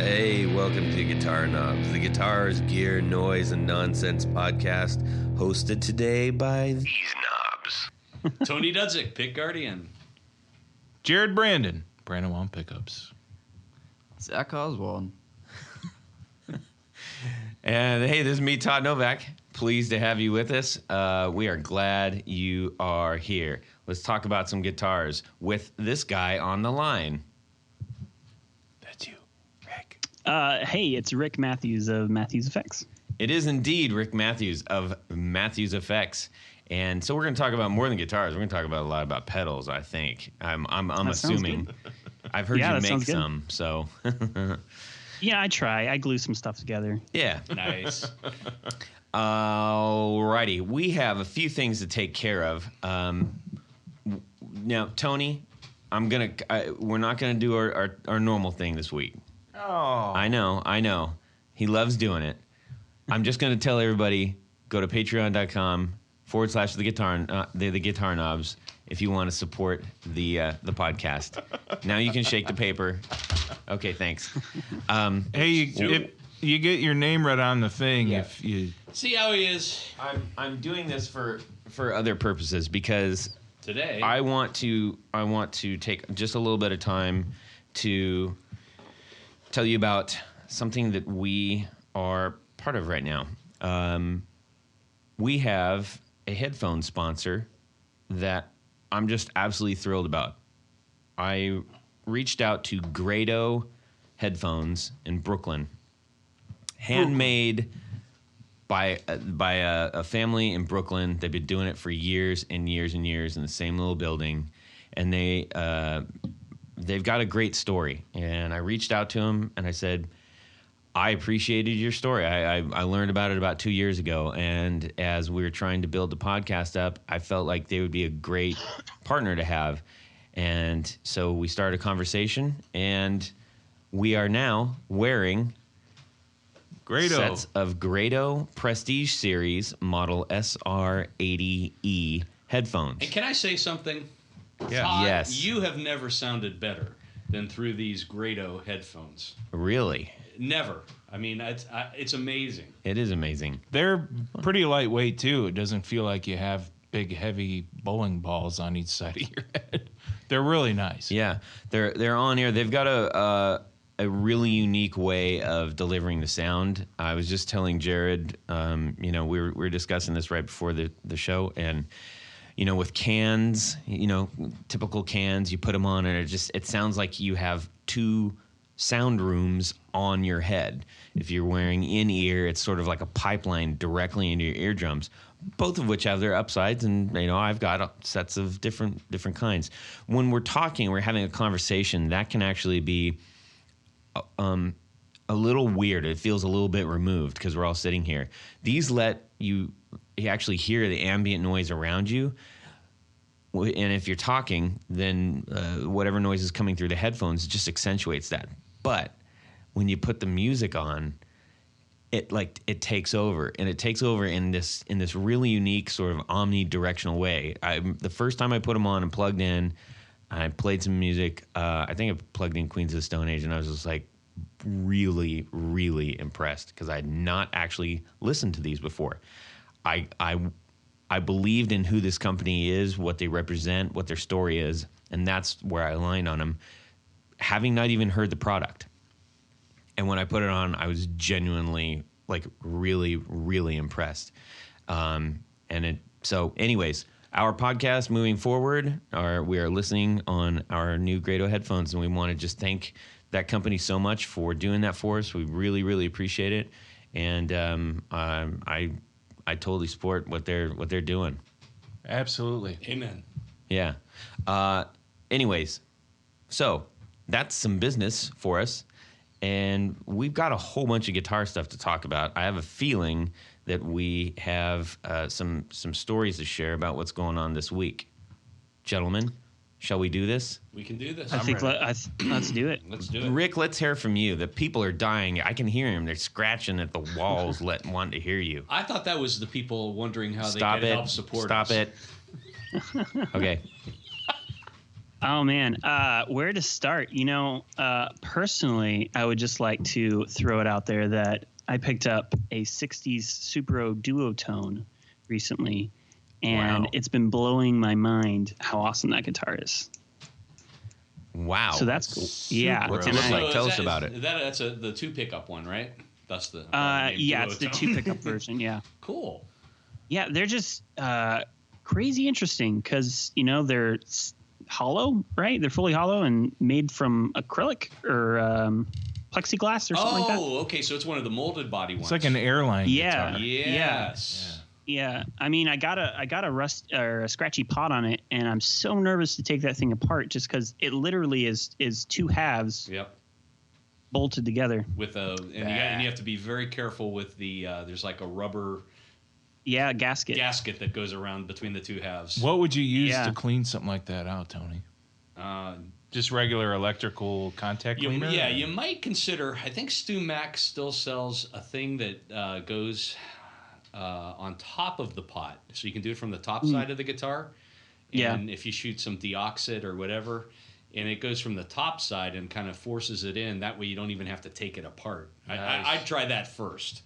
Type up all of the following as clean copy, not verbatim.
Hey, welcome to Guitar Knobs, the guitars, gear, noise, and nonsense podcast, hosted today by these knobs. Tony Dudzik, Pick Guardian. Jared Brandon One Pickups. Zach Oswald. And hey, this is me, Todd Novak. Pleased to have you with us. We are glad you are here. Let's talk about some guitars with this guy on the line. That's you, Rick. Hey, it's Rick Matthews of Matthews Effects. It is indeed Rick Matthews of Matthews Effects. And so we're going to talk about more than guitars. We're going to talk about a lot about pedals, I think. I'm assuming. I've heard you make some, so. Yeah, I try. I glue some stuff together. Yeah. Nice. Alrighty. We have a few things to take care of. Now, Tony, we're not gonna do our normal thing this week. Oh. I know. He loves doing it. I'm just gonna tell everybody, go to patreon.com/the guitar knobs if you want to support the podcast. Now you can shake the paper. Okay, thanks. Hey, you get your name right on the thing. Yeah. If you See how he is I'm doing this for other purposes because today. I want to take just a little bit of time to tell you about something that we are part of right now. We have a headphone sponsor that I'm just absolutely thrilled about. I reached out to Grado Headphones in Brooklyn, handmade by a family in Brooklyn. They've been doing it for years and years and years in the same little building, and they've got a great story. And I reached out to them and I said, I appreciated your story. I learned about it about 2 years ago, and as we were trying to build the podcast up, I felt like they would be a great partner to have. And so we started a conversation, and we are now wearing Grado sets of Grado Prestige Series Model SR80E headphones. And can I say something? Yeah. Todd, Yes. You have never sounded better than through these Grado headphones. Really? Never. I mean, it's amazing. It is amazing. they're pretty lightweight too. It doesn't feel like you have big, heavy bowling balls on each side of your head. They're really nice. Yeah, they're on here. They've got a really unique way of delivering the sound. I was just telling Jared, we were discussing this right before the show, and with cans, typical cans, you put them on, and it sounds like you have two sound rooms on your head. If you're wearing in-ear, it's sort of like a pipeline directly into your eardrums, both of which have their upsides, and I've got sets of different kinds. When we're talking, we're having a conversation, that can actually be a little weird. It feels a little bit removed because we're all sitting here. These let you actually hear the ambient noise around you, and if you're talking, then whatever noise is coming through the headphones just accentuates that. But when you put the music on, it takes over, and it takes over in this really unique sort of omnidirectional way. The first time I put them on and plugged in, I played some music. I think I plugged in Queens of the Stone Age, and I was just like really, really impressed because I had not actually listened to these before. I believed in who this company is, what they represent, what their story is, and that's where I aligned on them, having not even heard the product. And when I put it on, I was genuinely, really, really impressed. So anyways, our podcast moving forward, we are listening on our new Grado headphones, and we want to just thank that company so much for doing that for us. We really, really appreciate it, and I totally support what they're doing. Absolutely. Amen. Yeah. Anyways, so that's some business for us, and we've got a whole bunch of guitar stuff to talk about. I have a feeling that we have some stories to share about what's going on this week. Gentlemen, shall we do this? We can do this. I think let's do it. Let's do it. Rick, let's hear from you. The people are dying. I can hear them. They're scratching at the walls, wanting to hear you. I thought that was the people wondering how Stop they it. could help support Stop us. it. Okay. Oh man, where to start? Personally, I would just like to throw it out there that I picked up a '60s Supro duotone recently, and Wow. it's been blowing my mind how awesome that guitar is. Wow. So that's cool. Yeah, What's it and look I- like? Tell us about it. That's the 2 pickup one, right? That's the yeah, it's the 2 pickup version. Yeah, Cool. yeah, they're just crazy interesting because they're hollow, right? They're fully hollow and made from acrylic or plexiglass or something like that. Oh, okay. So it's one of the molded body ones. It's like an airline Yeah. guitar. Yes. Yeah, I mean, I got a rust or a scratchy pot on it, and I'm so nervous to take that thing apart just because it literally is 2 halves Yep. bolted together. With and you have to be very careful with the there's like a rubber Yeah, gasket. gasket that goes around between the 2 halves. What would you use Yeah. to clean something like that out, Tony? Just regular electrical contact cleaner? You might consider. I think Stu Mac still sells a thing that goes on top of the pot, so you can do it from the top side of the guitar. Yeah. And if you shoot some deoxit or whatever, and it goes from the top side and kind of forces it in, that way you don't even have to take it apart. Nice. I'd try that first.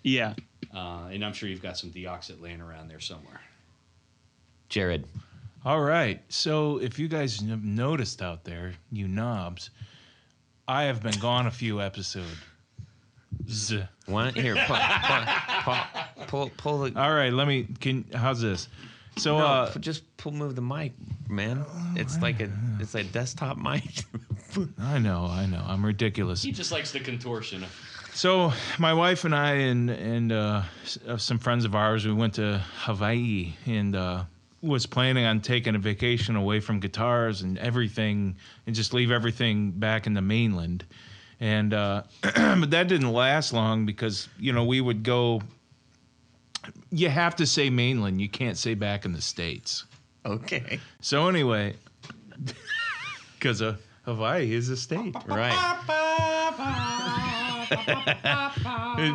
Yeah. And I'm sure you've got some deoxit laying around there somewhere. Jared. All right. So if you guys have noticed out there, you knobs, I have been gone a few episodes. Why don't here pull the All right. How's this? So, just move the mic, man. It's like a desktop mic. I know. I'm ridiculous. He just likes the contortion. So my wife and I and some friends of ours, we went to Hawaii and was planning on taking a vacation away from guitars and everything and just leave everything back in the mainland. And but that didn't last long because, we would go. You have to say mainland. You can't say back in the States. Okay. So anyway, because Hawaii is a state. Right.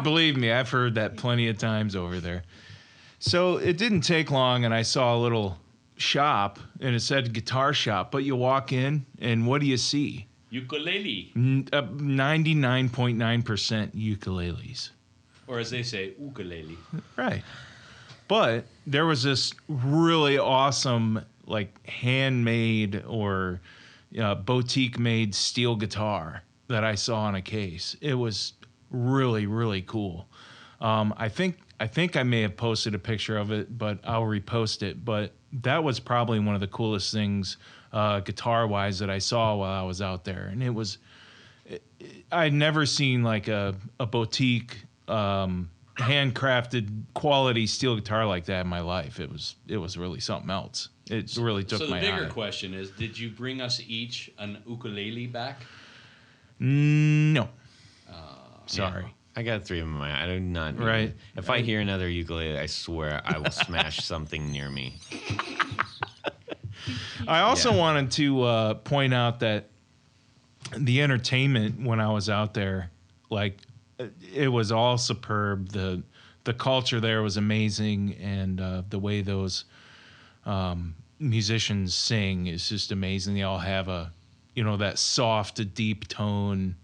Believe me, I've heard that plenty of times over there. So it didn't take long, and I saw a little shop, and it said guitar shop. But you walk in, and what do you see? Ukulele. 99.9% ukuleles. Or as they say, ukulele. Right. But there was this really awesome, like, handmade or boutique-made steel guitar that I saw on a case. It was really, really cool. I think I may have posted a picture of it, but I'll repost it. But that was probably one of the coolest things guitar-wise that I saw while I was out there. And I'd never seen like a boutique handcrafted quality steel guitar like that in my life. It was really something else. It really took my eye. So the bigger question is, did you bring us each an ukulele back? No. Sorry. I got 3 of them in my. I do not. Need Right. If I hear another ukulele, I swear I will smash something near me. I also Yeah. wanted to point out that the entertainment when I was out there, like, it was all superb. The culture there was amazing, and the way those musicians sing is just amazing. They all have that soft, deep tone.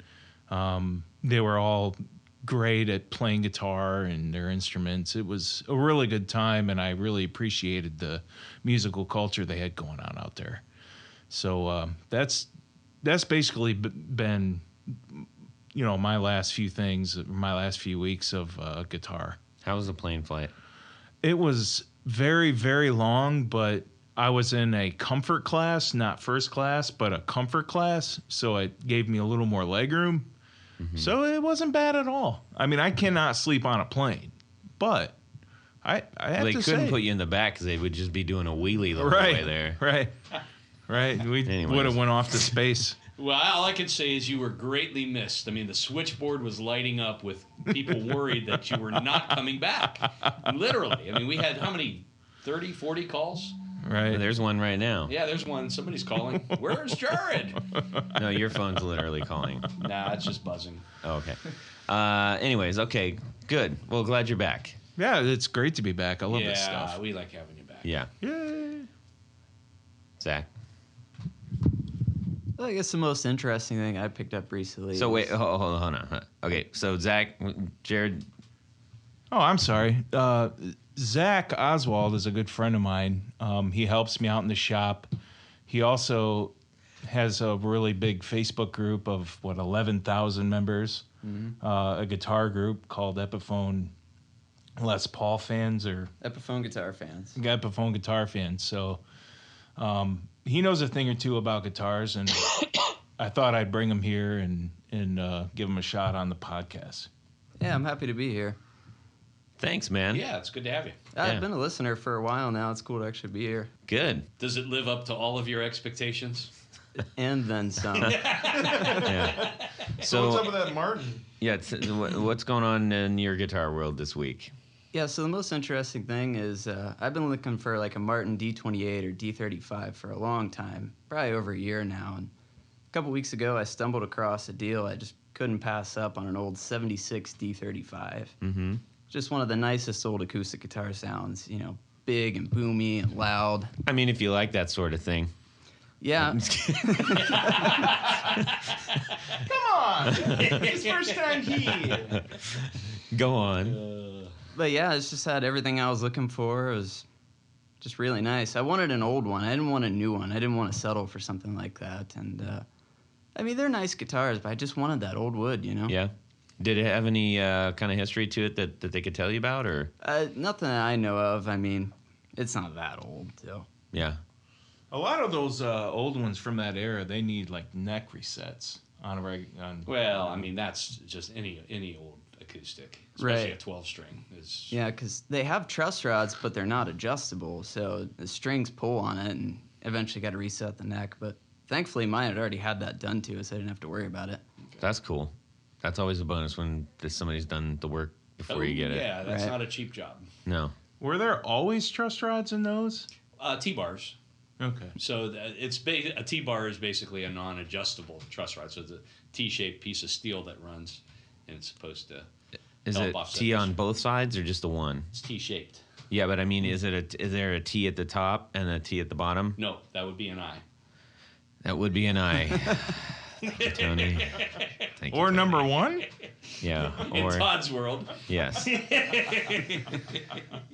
They were all great at playing guitar and their instruments. It was a really good time, and I really appreciated the musical culture they had going on out there. So that's basically been, my last few weeks of guitar. How was the plane flight? It was very, very long, but I was in a comfort class, not first class, but a comfort class. So it gave me a little more legroom. Mm-hmm. So it wasn't bad at all. I mean, I cannot sleep on a plane, but I have They to couldn't say, put you in the back because they would just be doing a wheelie the whole right way there. Right. We Anyways. would have went off to space. Well, all I can say is you were greatly missed. I mean, the switchboard was lighting up with people worried that you were not coming back. Literally. I mean, we had how many? 30, 40 calls? Right. There's one right now. Yeah, there's one. Somebody's calling. Where's Jared? No, your phone's literally calling. Nah, it's just buzzing. Oh, okay. Anyways, okay, good. Well, glad you're back. Yeah, it's great to be back. I love this stuff. We like having you back. Yeah. Yay. Zach. I guess the most interesting thing I picked up recently. So wait, hold on. Okay, so Zach, Jared. Oh, I'm sorry. Zach Oswald is a good friend of mine. He helps me out in the shop. He also has a really big Facebook group of 11,000 members. A guitar group called Epiphone Les Paul fans or Epiphone guitar fans. Epiphone guitar fans. So he knows a thing or two about guitars, and I thought I'd bring him here and give him a shot on the podcast. Yeah, I'm happy to be here. Thanks, man. Yeah, it's good to have you. I've been a listener for a while now. It's cool to actually be here. Good. Does it live up to all of your expectations? And then some. Yeah. So what's up So with that Martin? yeah, what's going on in your guitar world this week? Yeah, so the most interesting thing is I've been looking for like a Martin D28 or D35 for a long time, probably over a year now. And a couple weeks ago, I stumbled across a deal I just couldn't pass up on an old 76 D35. Mm-hmm. Just one of the nicest old acoustic guitar sounds, you know, big and boomy and loud. I mean, if you like that sort of thing. Yeah, Come on! His first time here. Go on. but yeah, it's just had everything I was looking for. It was just really nice. I wanted an old one. I didn't want a new one. I didn't want to settle for something like that. And I mean, they're nice guitars, but I just wanted that old wood, you know? Yeah. Did it have any kind of history to it that they could tell you about, or? Nothing that I know of. I mean, it's not that old, so. Yeah. A lot of those old ones from that era, they need like neck resets on a Well, I mean, that's just any old acoustic, especially Right. a 12-string. Is Yeah, because they have truss rods, but they're not adjustable, so the strings pull on it, and eventually got to reset the neck. But thankfully, mine had already had that done to us, so I didn't have to worry about it. That's cool. That's always a bonus when somebody's done the work before you get it. Yeah, that's Right. not a cheap job. No. Were there always truss rods in those? T-bars. Okay. So a T-bar is basically a non-adjustable truss rod. So it's a T-shaped piece of steel that runs, and it's supposed to Is help it offset T this. on both sides or just the one? It's T-shaped. Yeah, but I mean, is there a T at the top and a T at the bottom? No, that would be an I. That would be an I. Thank you, Tony. Thank you, Or Tony. number one? Yeah. In Or Todd's world. yes.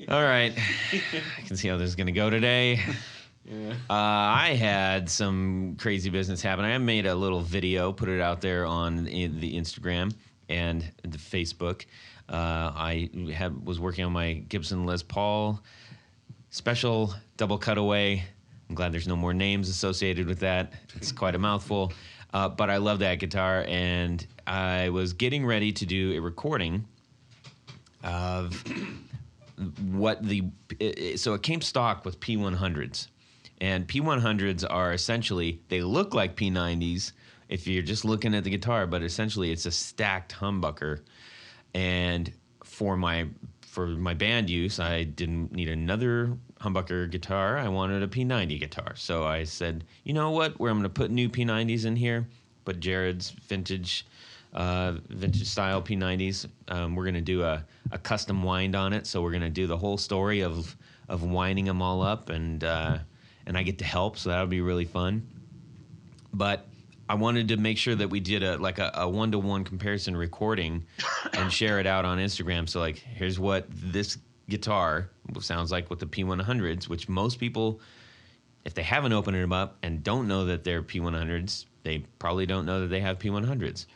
All right. I can see how this is going to go today. Yeah. I had some crazy business happen. I made a little video, put it out there on the Instagram and the Facebook. I was working on my Gibson Les Paul special double cutaway. I'm glad there's no more names associated with that. It's quite a mouthful. But I love that guitar, and I was getting ready to do a recording of so it came stock with P100s. And P100s are essentially, they look like P90s if you're just looking at the guitar, but essentially it's a stacked humbucker. And for my band use, I didn't need another humbucker guitar. I wanted a P90 guitar. So I said, you know what, where I'm going to put new P90s in here, put Jared's vintage style P90s. We're going to do a custom wind on it. So we're going to do the whole story of winding them all up, and I get to help, so that'll be really fun. But I wanted to make sure that we did a one-to-one comparison recording and share it out on Instagram. So like, here's what this guitar sounds like with the P100s, which most people, if they haven't opened them up and don't know that they're P100s, they probably don't know that they have P100s.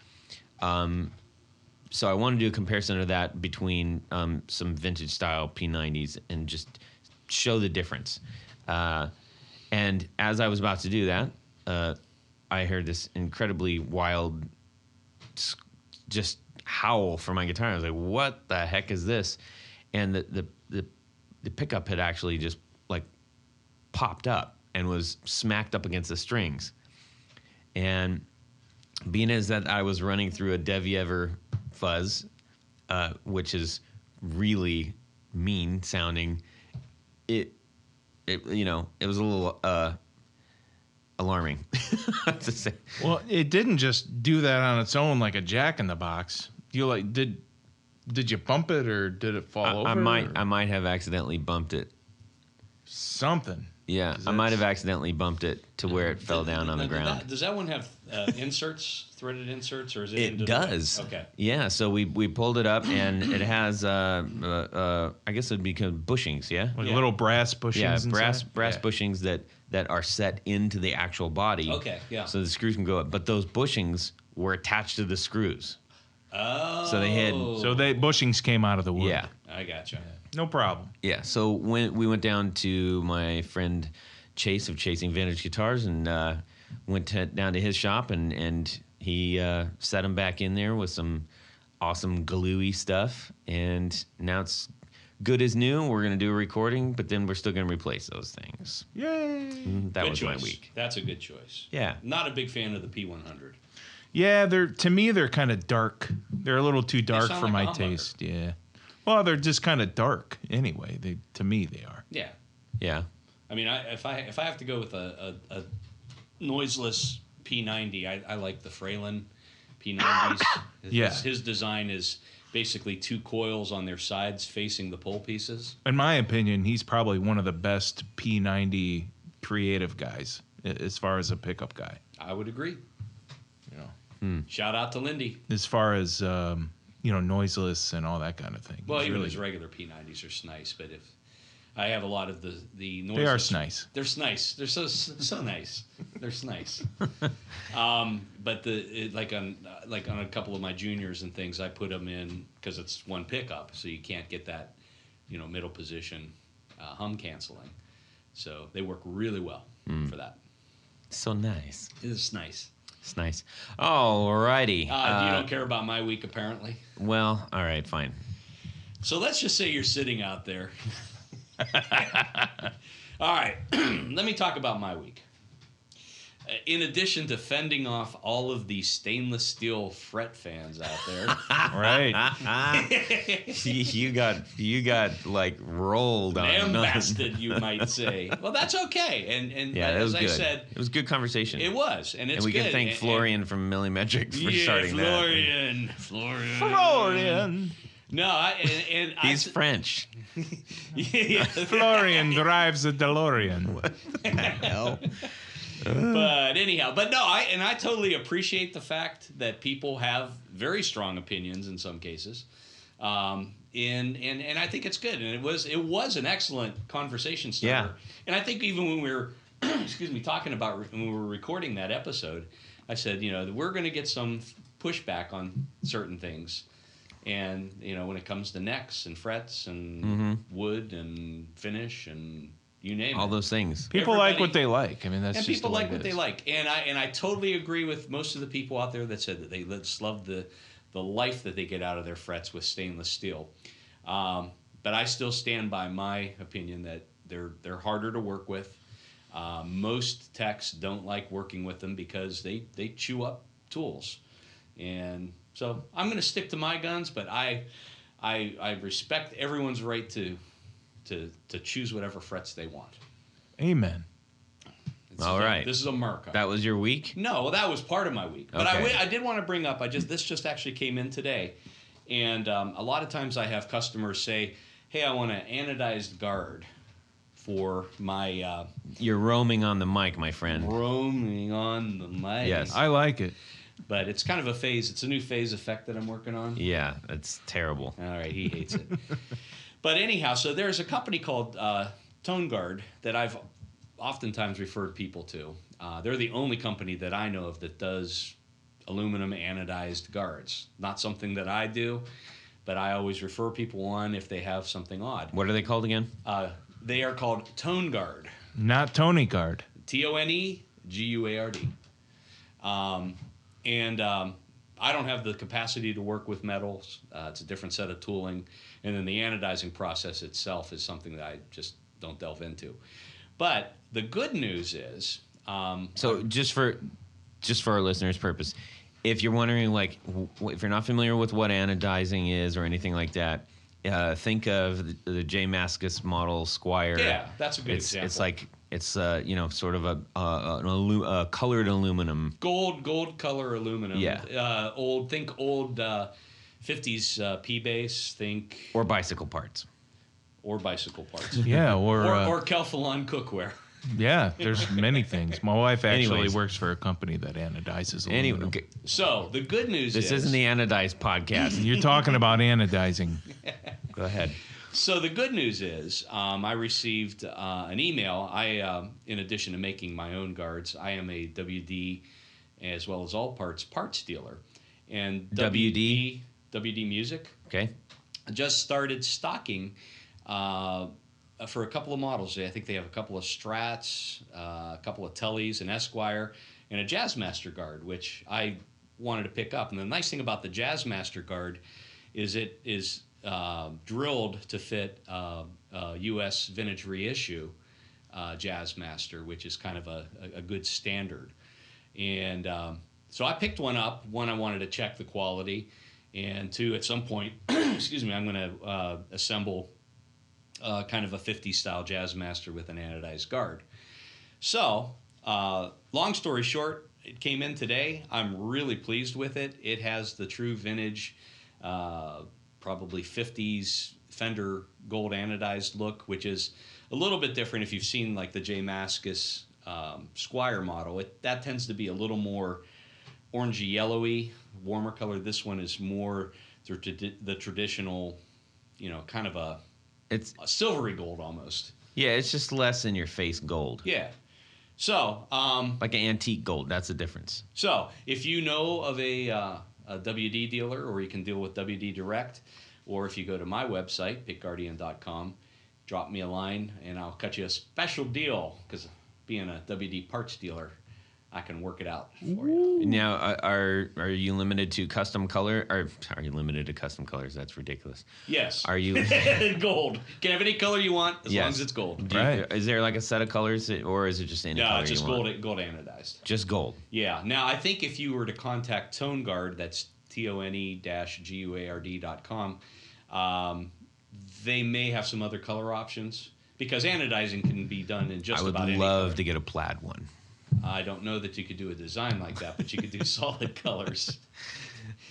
So I want to do a comparison of that between some vintage style P90s and just show the difference. And as I was about to do that, I heard this incredibly wild just howl from my guitar. I was like, what the heck is this? And the pickup had actually just like popped up and was smacked up against the strings. And being as that I was running through a Deviever fuzz, which is really mean sounding, it was a little alarming to say. Well, it didn't just do that on its own like a Jack in the Box. You did you bump it or did it fall over? I might have accidentally bumped it. Something. Yeah, I might have accidentally bumped it to where it fell down on the ground. Does that one have inserts, threaded inserts, or is it? It does. Okay. Yeah, so we pulled it up, and it has, I guess it'd be called bushings, yeah? Like little brass bushings. Yeah, brass inside? bushings that are set into the actual body. Okay, yeah. So the screws can go up. But those bushings were attached to the screws. Oh. So they had... So they bushings came out of the wood. Yeah. I gotcha. No problem. Yeah, so when we went down to my friend Chase of Chasing Vintage Guitars and down to his shop, and he set them back in there with some awesome gluey stuff, and now it's good as new. We're going to do a recording, but then we're still going to replace those things. Yay. That Good was choice. my week. That's a good choice. Yeah. Not a big fan of the P100. Yeah, to me they're kind of dark. They're a little too dark sound for like my a humbucker. taste. Yeah. Well, they're just kind of dark anyway. To me they are. Yeah. Yeah. I mean, if I have to go with a noiseless P90, I like the Fralin P90s. Yeah. His design is basically two coils on their sides facing the pole pieces. In my opinion, he's probably one of the best P90 creative guys as far as a pickup guy. I would agree. You know, Shout out to Lindy. as far as noiseless and all that kind of thing. Well, He's even really his good. regular P90s are nice, but if I have a lot of the noiseless, They are nice. They're nice. They're so nice. They're nice. But like on a couple of my juniors and things, I put them in because it's one pickup, so you can't get that middle position hum canceling. So they work really well for that. So nice. It's nice. It's nice. All righty. You don't care about my week, apparently. Well, all right, fine. So let's just say you're sitting out there. All right, let me talk about my week. In addition to fending off all of the stainless steel fret fans out there, Right. you got like rolled on. lambasted, you might say. Well, that's okay. And Yeah, that was as good. I said, It was good conversation. it was, and it's and we good. can thank Florian from Millimetrics for starting Florian. Florian. No, that. He's French. yeah, Florian drives a DeLorean. Hell. but anyhow, I totally appreciate the fact that people have very strong opinions in some cases, and I think it's good, and it was an excellent conversation starter. Yeah. And I think even when we were talking about when we were recording that episode, I said we're going to get some pushback on certain things. And, when it comes to necks and frets and wood and finish and you name All it. those things. People like what they like. I mean, that's And just people the way like it what is. they like. And I totally agree with most of the people out there that said that they just love the life that they get out of their frets with stainless steel. But I still stand by my opinion that they're harder to work with. Most techs don't like working with them because they chew up tools. And so I'm going to stick to my guns, but I respect everyone's right to choose whatever frets they want. Amen. All right. This is America. That was your week? No, that was part of my week. But Okay. I did want to bring up. This just actually came in today, and a lot of times I have customers say, "Hey, I want an anodized guard for my You're roaming on the mic, my friend. roaming on the mic." Yes. I like it. But it's kind of a phase. It's a new phase effect that I'm working on. Yeah, that's terrible. All right, he hates it. But anyhow, so there's a company called Tone Guard that I've oftentimes referred people to. They're the only company that I know of that does aluminum anodized guards. Not something that I do, but I always refer people on if they have something odd. What are they called again? They are called Tone Guard. Not Tony Guard. TONEGUARD. And I don't have the capacity to work with metals. It's a different set of tooling. And then the anodizing process itself is something that I just don't delve into. But the good news is... So just for our listeners' purpose, if you're wondering, like, if you're not familiar with what anodizing is or anything like that, think of the J. Mascis model Squire. Yeah, that's a good example. It's like... It's sort of a colored aluminum. Gold color aluminum. Yeah. Old 50s P-base. Or bicycle parts. Or bicycle parts. Yeah, or Kelphalon cookware. Yeah, there's many things. My wife actually Anyways. works for a company that anodizes Anyway, aluminum. So the good news this is isn't the Anodized podcast. You're talking about anodizing. Go ahead. So the good news is, I received an email. In addition to making my own guards, I am a WD as well as all parts dealer, and WD Music Okay. just started stocking for a couple of models. I think they have a couple of Strats, a couple of Tullys, an Esquire, and a Jazzmaster guard, which I wanted to pick up. And the nice thing about the Jazzmaster guard is it is drilled to fit U.S. vintage reissue Jazzmaster, which is kind of a good standard. And so I picked one up. One, I wanted to check the quality. And two, at some point, excuse me, I'm going to assemble kind of a 50s style Jazzmaster with an anodized guard. So, long story short, it came in today. I'm really pleased with it. It has the true vintage, probably 50s Fender gold anodized look, which is a little bit different if you've seen like the J. Mascis Squire model. That tends to be a little more orangey yellowy, warmer color. This one is more the traditional, kind of a silvery gold almost. Yeah, it's just less in your face gold. Yeah. So, Like an antique gold. That's the difference. so if you know of a WD dealer, or you can deal with WD Direct, or if you go to my website, pickguardian.com, drop me a line and I'll cut you a special deal, because being a WD parts dealer, I can work it out for you. Now, are you limited to custom color? Or are you limited to custom colors? That's ridiculous. Yes. Are you? Gold. Can have any color you want as long as it's gold. Right. Is there like a set of colors, or is it just any No, color it's just you want? gold anodized. Just gold. Yeah. Now, I think if you were to contact Tone Guard, that's tone-guard.com, they may have some other color options, because anodizing can be done in just about any I would love color. to get a plaid one. I don't know that you could do a design like that, but you could do solid colors.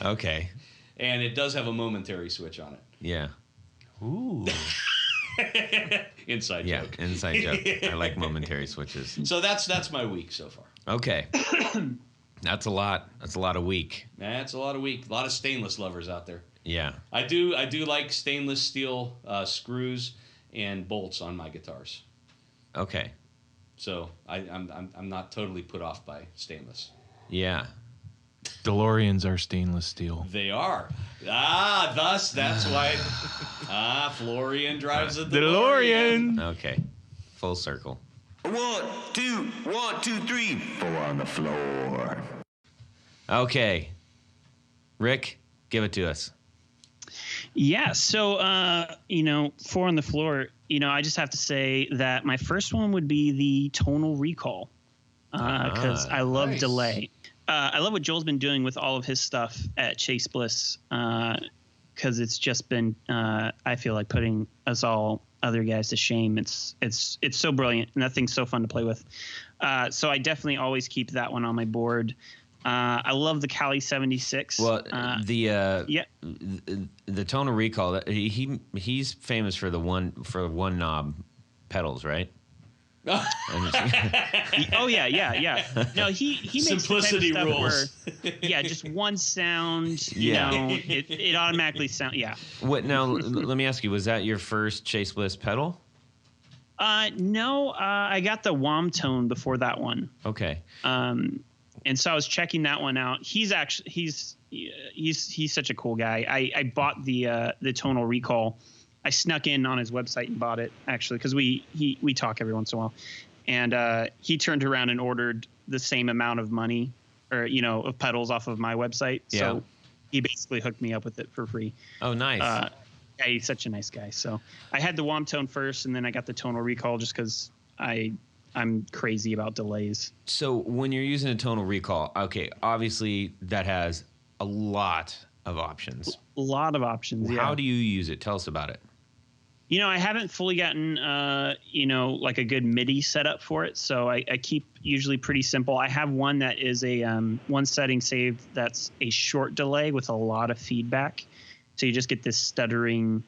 Okay. And it does have a momentary switch on it. Yeah. Ooh. Inside Yeah. joke. Inside joke. I like momentary switches. So that's my week so far. Okay. That's a lot. That's a lot of week. That's a lot of week. A lot of stainless lovers out there. Yeah. I do like stainless steel screws and bolts on my guitars. Okay. So I'm not totally put off by stainless. Yeah. DeLoreans are stainless steel. They are. Thus that's why. Florian drives a DeLorean. Okay. Full circle. 1, 2, 1, 2, 3, 4 on the floor. Okay. Rick, give it to us. Yeah. So, four on the floor, I just have to say that my first one would be the tonal recall, because I love nice. delay. I love what Joel's been doing with all of his stuff at Chase Bliss, because it's just been, I feel like, putting us all other guys to shame. It's so brilliant, and that thing's so fun to play with. So I definitely always keep that one on my board. I love the Cali 76. Well, yeah. the tonal recall, he's famous for the one knob pedals, right? Oh yeah. No, he makes Simplicity the type of rules. stuff where, just one sound. Yeah. It automatically sound. Yeah. What now? Let me ask you: was that your first Chase Bliss pedal? No. I got the WOM tone before that one. Okay. And so I was checking that one out. He's such a cool guy. I bought the tonal recall. I snuck in on his website and bought it, actually, because we talk every once in a while. And he turned around and ordered the same amount of money, or of pedals off of my website. Yeah. So he basically hooked me up with it for free. Oh, nice. Yeah, he's such a nice guy. So I had the WOM tone first, and then I got the tonal recall just because I'm crazy about delays. So when you're using a tonal recall, okay, obviously that has a lot of options. A lot of options. Yeah. How do you use it? Tell us about it. I haven't fully gotten, like a good MIDI setup for it. So I keep usually pretty simple. I have one that is a one setting saved that's a short delay with a lot of feedback. So you just get this stuttering,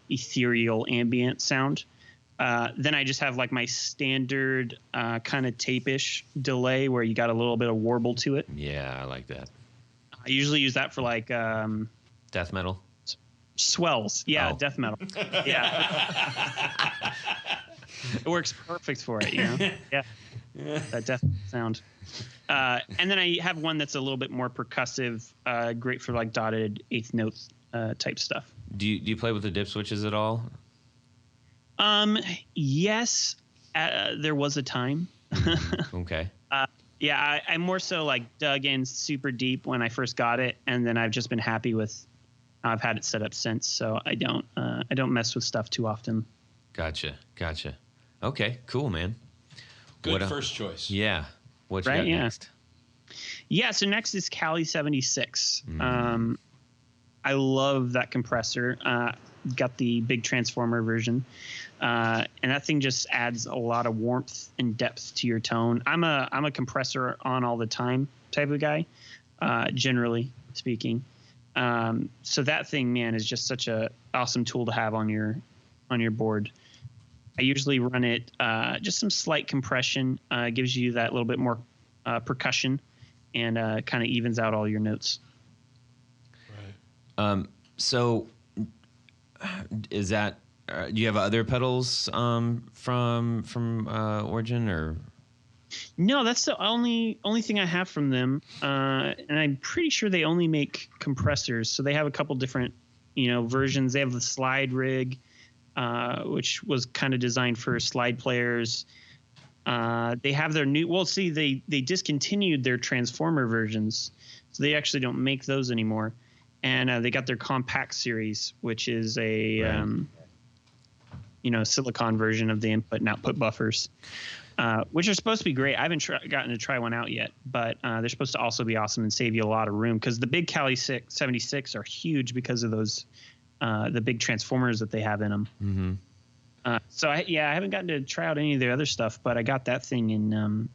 ethereal ambient sound. Then I just have like my standard kind of tape-ish delay where you got a little bit of warble to it. Yeah, I like that. I usually use that for like Death metal. swells. Yeah, Oh. death metal. Yeah. It works perfect for it, you know? Yeah. That death sound. And then I have one that's a little bit more percussive, great for like dotted eighth notes type stuff. Do you play with the dip switches at all? Yes, there was a time. Okay. Yeah, I more so like dug in super deep when I first got it, and then I've just been happy with how I've had it set up since. So I don't mess with stuff too often. Gotcha. Okay, cool, man. Good first choice. Yeah. What you Right, got yeah. next? Yeah, so next is Cali 76. Mm-hmm. I love that compressor. Got the big transformer version. And that thing just adds a lot of warmth and depth to your tone. I'm a compressor on all the time type of guy, generally speaking. So that thing, man, is just such a awesome tool to have on your board. I usually run it just some slight compression, gives you that little bit more percussion, and kind of evens out all your notes. Right. So, is that? Do you have other pedals from Origin or? No, that's the only thing I have from them, and I'm pretty sure they only make compressors. So they have a couple different, versions. They have the slide rig, which was kind of designed for slide players. They have their new. Well, see, they discontinued their transformer versions, so they actually don't make those anymore. And they got their compact series, which is a silicon version of the input and output buffers, which are supposed to be great. I haven't gotten to try one out yet, but they're supposed to also be awesome and save you a lot of room, because the big Cali 76 are huge because of those the big transformers that they have in them. Mm-hmm. So I haven't gotten to try out any of their other stuff, but I got that thing, and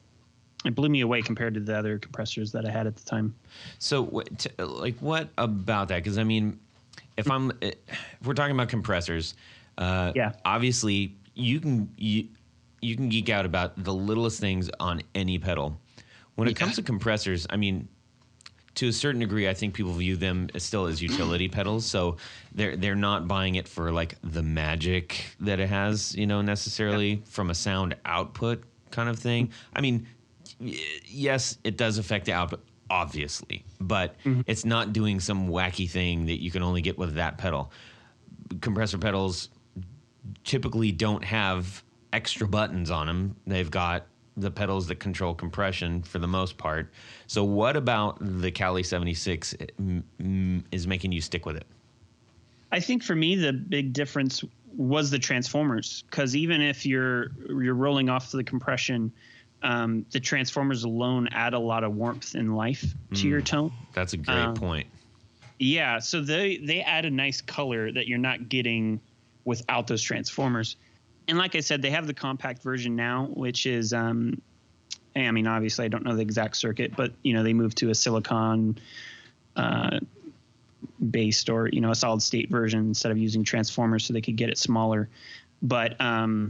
it blew me away compared to the other compressors that I had at the time. So, what about that? Because I mean, if we're talking about compressors, obviously you can geek out about the littlest things on any pedal. When it comes to compressors, I mean, to a certain degree, I think people view them still as utility pedals. So they're not buying it for like the magic that it has, necessarily from a sound output kind of thing. I mean, yes, it does affect the output, obviously, but it's not doing some wacky thing that you can only get with that pedal. Compressor pedals typically don't have extra buttons on them. They've got the pedals that control compression for the most part. So what about the Cali 76 is making you stick with it? I think for me, the big difference was the transformers, because even if you're rolling off the compression, the transformers alone add a lot of warmth and life to your tone. That's a great point. Yeah, so they add a nice color that you're not getting without those transformers. And like I said, they have the compact version now, which is, I mean, obviously I don't know the exact circuit, but, they moved to a silicon based or, a solid state version instead of using transformers so they could get it smaller. But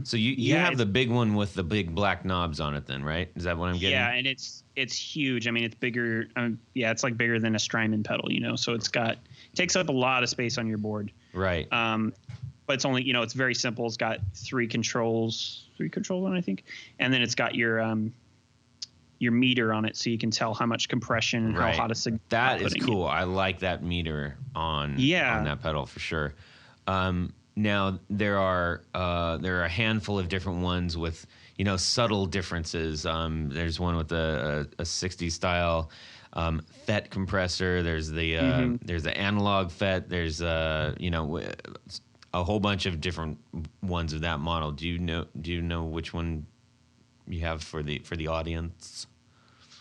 so you have the big one with the big black knobs on it then, right? Is that what I'm getting? Yeah, and it's huge. I mean, it's bigger. It's like bigger than a Strymon pedal, so it takes up a lot of space on your board. Right. But it's only, it's very simple. It's got three controls on, I think. And then it's got your meter on it, so you can tell how much compression and how hot a signal. That is cool. I like that meter on that pedal for sure. Now there are a handful of different ones with subtle differences. There's one with a 60s style FET compressor. There's the there's the analog FET. There's a whole bunch of different ones of that model. Do you know which one you have for the audience?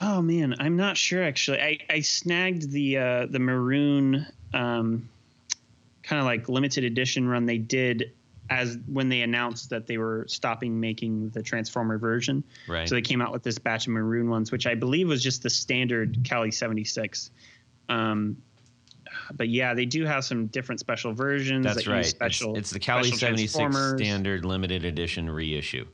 Oh man, I'm not sure actually. I snagged the maroon kind of like limited edition run they did as when they announced that they were stopping making the transformer version. Right. So they came out with this batch of maroon ones, which I believe was just the standard Cali 76. but yeah, they do have some different special versions. That's that right. Use special, it's the Cali special 76 transformers. standard limited edition reissue.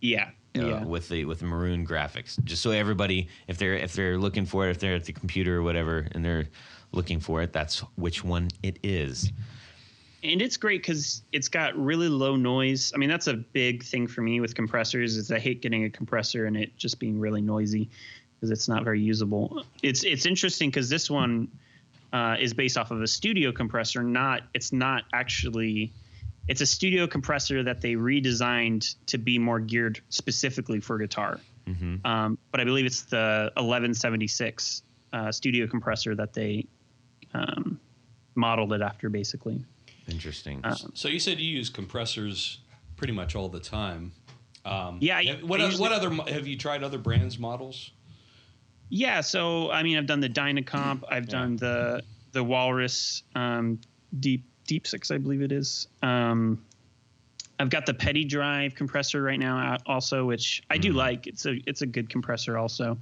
Yeah. Yeah. With the maroon graphics, just so everybody, if they're looking for it, if they're at the computer or whatever, and they're looking for it, that's which one it is. And it's great because it's got really low noise. I mean, that's a big thing for me with compressors is I hate getting a compressor and it just being really noisy because it's not very usable. It's interesting because this one is based off of a studio compressor. It's a studio compressor that they redesigned to be more geared specifically for guitar. Mm-hmm. But I believe it's the 1176 studio compressor that they modeled it after, basically. Interesting. So you said you use compressors pretty much all the time. Yeah. What other have you tried other brands models? Yeah. So I mean, I've done the Dynacomp. I've done the Walrus Deep Six, I believe it is. I've got the Petty Drive compressor right now out also, which I do like. It's a good compressor also.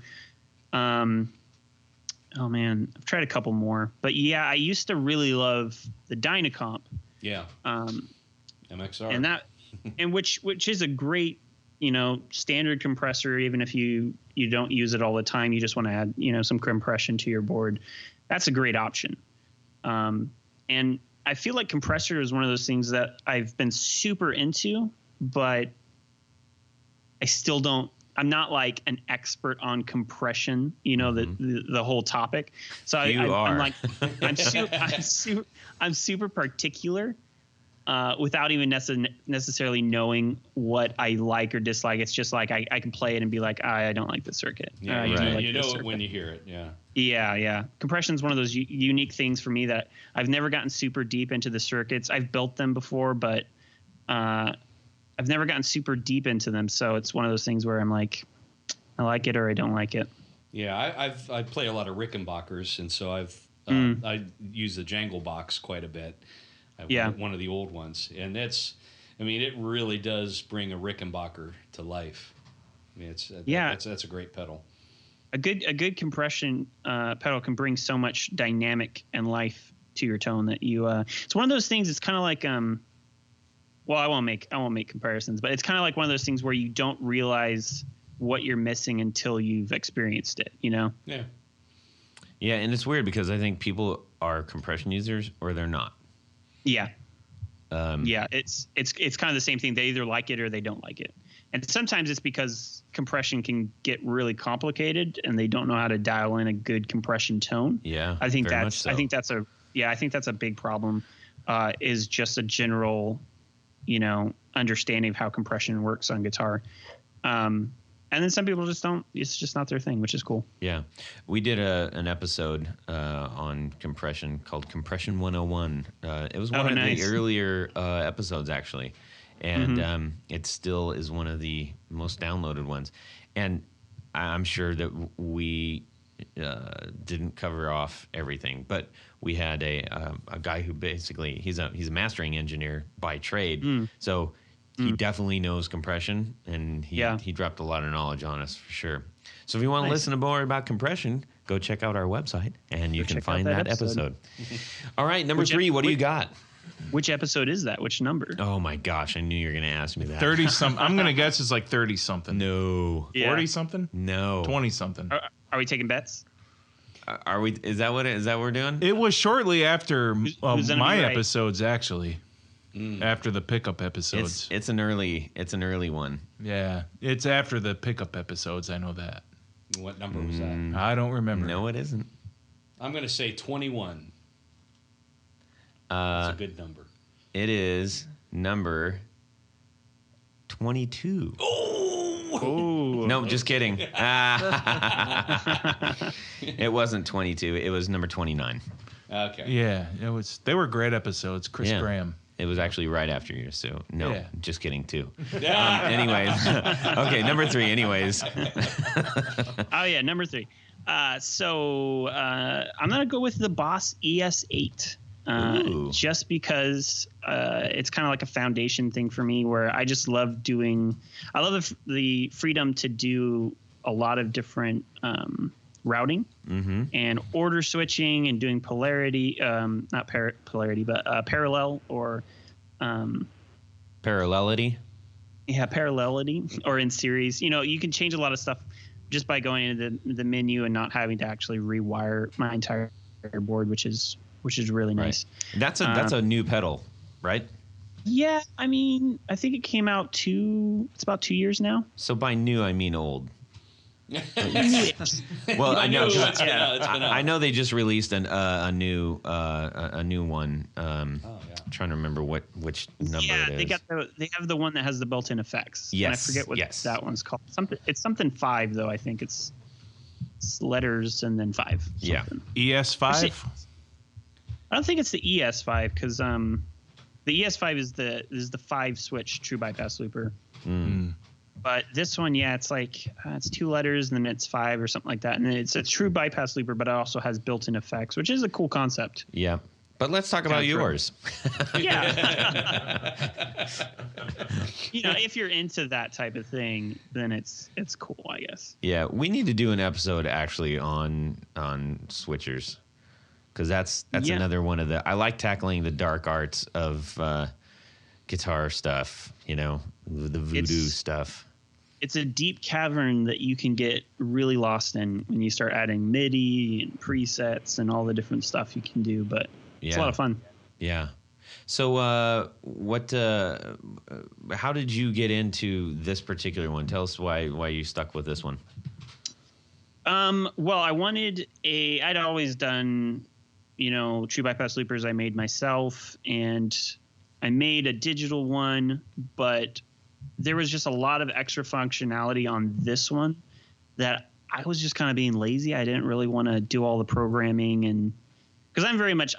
Oh man, I've tried a couple more, but yeah, I used to really love the Dynacomp. Yeah. And MXR. which is a great, standard compressor. Even if you don't use it all the time, you just want to add, some compression to your board. That's a great option. And I feel like compressor is one of those things that I've been super into, but I still don't. I'm not like an expert on compression, the whole topic. So I'm super particular without even necessarily knowing what I like or dislike. It's just like I can play it and be like, I don't like the circuit. Yeah, you know it when you hear it. Yeah. Yeah. Compression is one of those unique things for me that I've never gotten super deep into the circuits. I've built them before, but I've never gotten super deep into them. So it's one of those things where I'm like, I like it or I don't like it. Yeah, I play a lot of Rickenbackers, and so I use the Jangle box quite a bit. One of the old ones, and it really does bring a Rickenbacker to life. I mean, that's a great pedal. A good compression pedal can bring so much dynamic and life to your tone that you. It's one of those things. It's kind of like well, I won't make comparisons, but it's kind of like one of those things where you don't realize what you're missing until you've experienced it. Yeah. Yeah, and it's weird because I think people are compression users or they're not. Yeah. It's kind of the same thing. They either like it or they don't like it. And sometimes it's because compression can get really complicated and they don't know how to dial in a good compression tone. Yeah. I think that's a big problem, is just a general, understanding of how compression works on guitar. And then some people just don't. It's just not their thing, which is cool. Yeah. We did an episode on compression called Compression 101. It was one of the earlier episodes, actually. And it still is one of the most downloaded ones. And I'm sure that we didn't cover off everything. But we had a guy who basically, he's a mastering engineer by trade. So he definitely knows compression, and he dropped a lot of knowledge on us for sure. So if you want to listen to more about compression, go check out our website, and you can find that episode. All right, number 3, what do you got? Which episode is that? Which number? Oh, my gosh, I knew you were going to ask me that. 30-something. I'm going to guess it's like 30-something. No. 40-something? No. 20-something. Are we taking bets? Are we? Is that what we're doing? It was shortly after my right? episodes, actually. After the pickup episodes. It's an early one. Yeah, it's after the pickup episodes. I know that. What number was that? I don't remember. No, it isn't. I'm going to say 21. That's a good number. It is number 22. Oh, no, just kidding. It wasn't 22. It was number 29. Okay. Yeah, it was. They were great episodes. Chris Graham. It was actually right after you, so no, just kidding too. Yeah. Anyways, okay, number 3. Anyways, oh yeah, number 3. So I'm gonna go with the Boss ES8, just because it's kind of like a foundation thing for me, where I just love doing. I love the freedom to do a lot of different routing and order switching and doing polarity, not polarity, but parallel or Parallelity. yeah, parallelity or in series. You can change a lot of stuff just by going into the menu and not having to actually rewire my entire board, which is really nice. Right. That's a new pedal, right? Yeah, I mean, I think it came out it's about 2 years now. So by new, I mean old. Well, I know. It's been out. I know they just released a new one. I'm trying to remember which number it is. They have the one that has the built-in effects. Yes, and I forget what that one's called. It's something 5 though. I think it's letters and then 5. Yeah, ES5. I don't think it's the ES5 because the ES5 is the 5 switch true bypass looper. But this one, it's like it's 2 letters and then it's 5 or something like that, and it's a true bypass looper, but it also has built-in effects, which is a cool concept. Yeah, but let's talk about yours. Yeah, if you're into that type of thing, then it's cool, I guess. Yeah, we need to do an episode actually on switchers, because that's another one of the. I like tackling the dark arts of guitar stuff. The voodoo stuff. It's a deep cavern that you can get really lost in when you start adding MIDI and presets and all the different stuff you can do. But it's a lot of fun. Yeah. So, how did you get into this particular one? Tell us why you stuck with this one. Well, I'd always done, true bypass loopers I made myself, and I made a digital one, but there was just a lot of extra functionality on this one that I was just kind of being lazy. I didn't really want to do all the programming, and because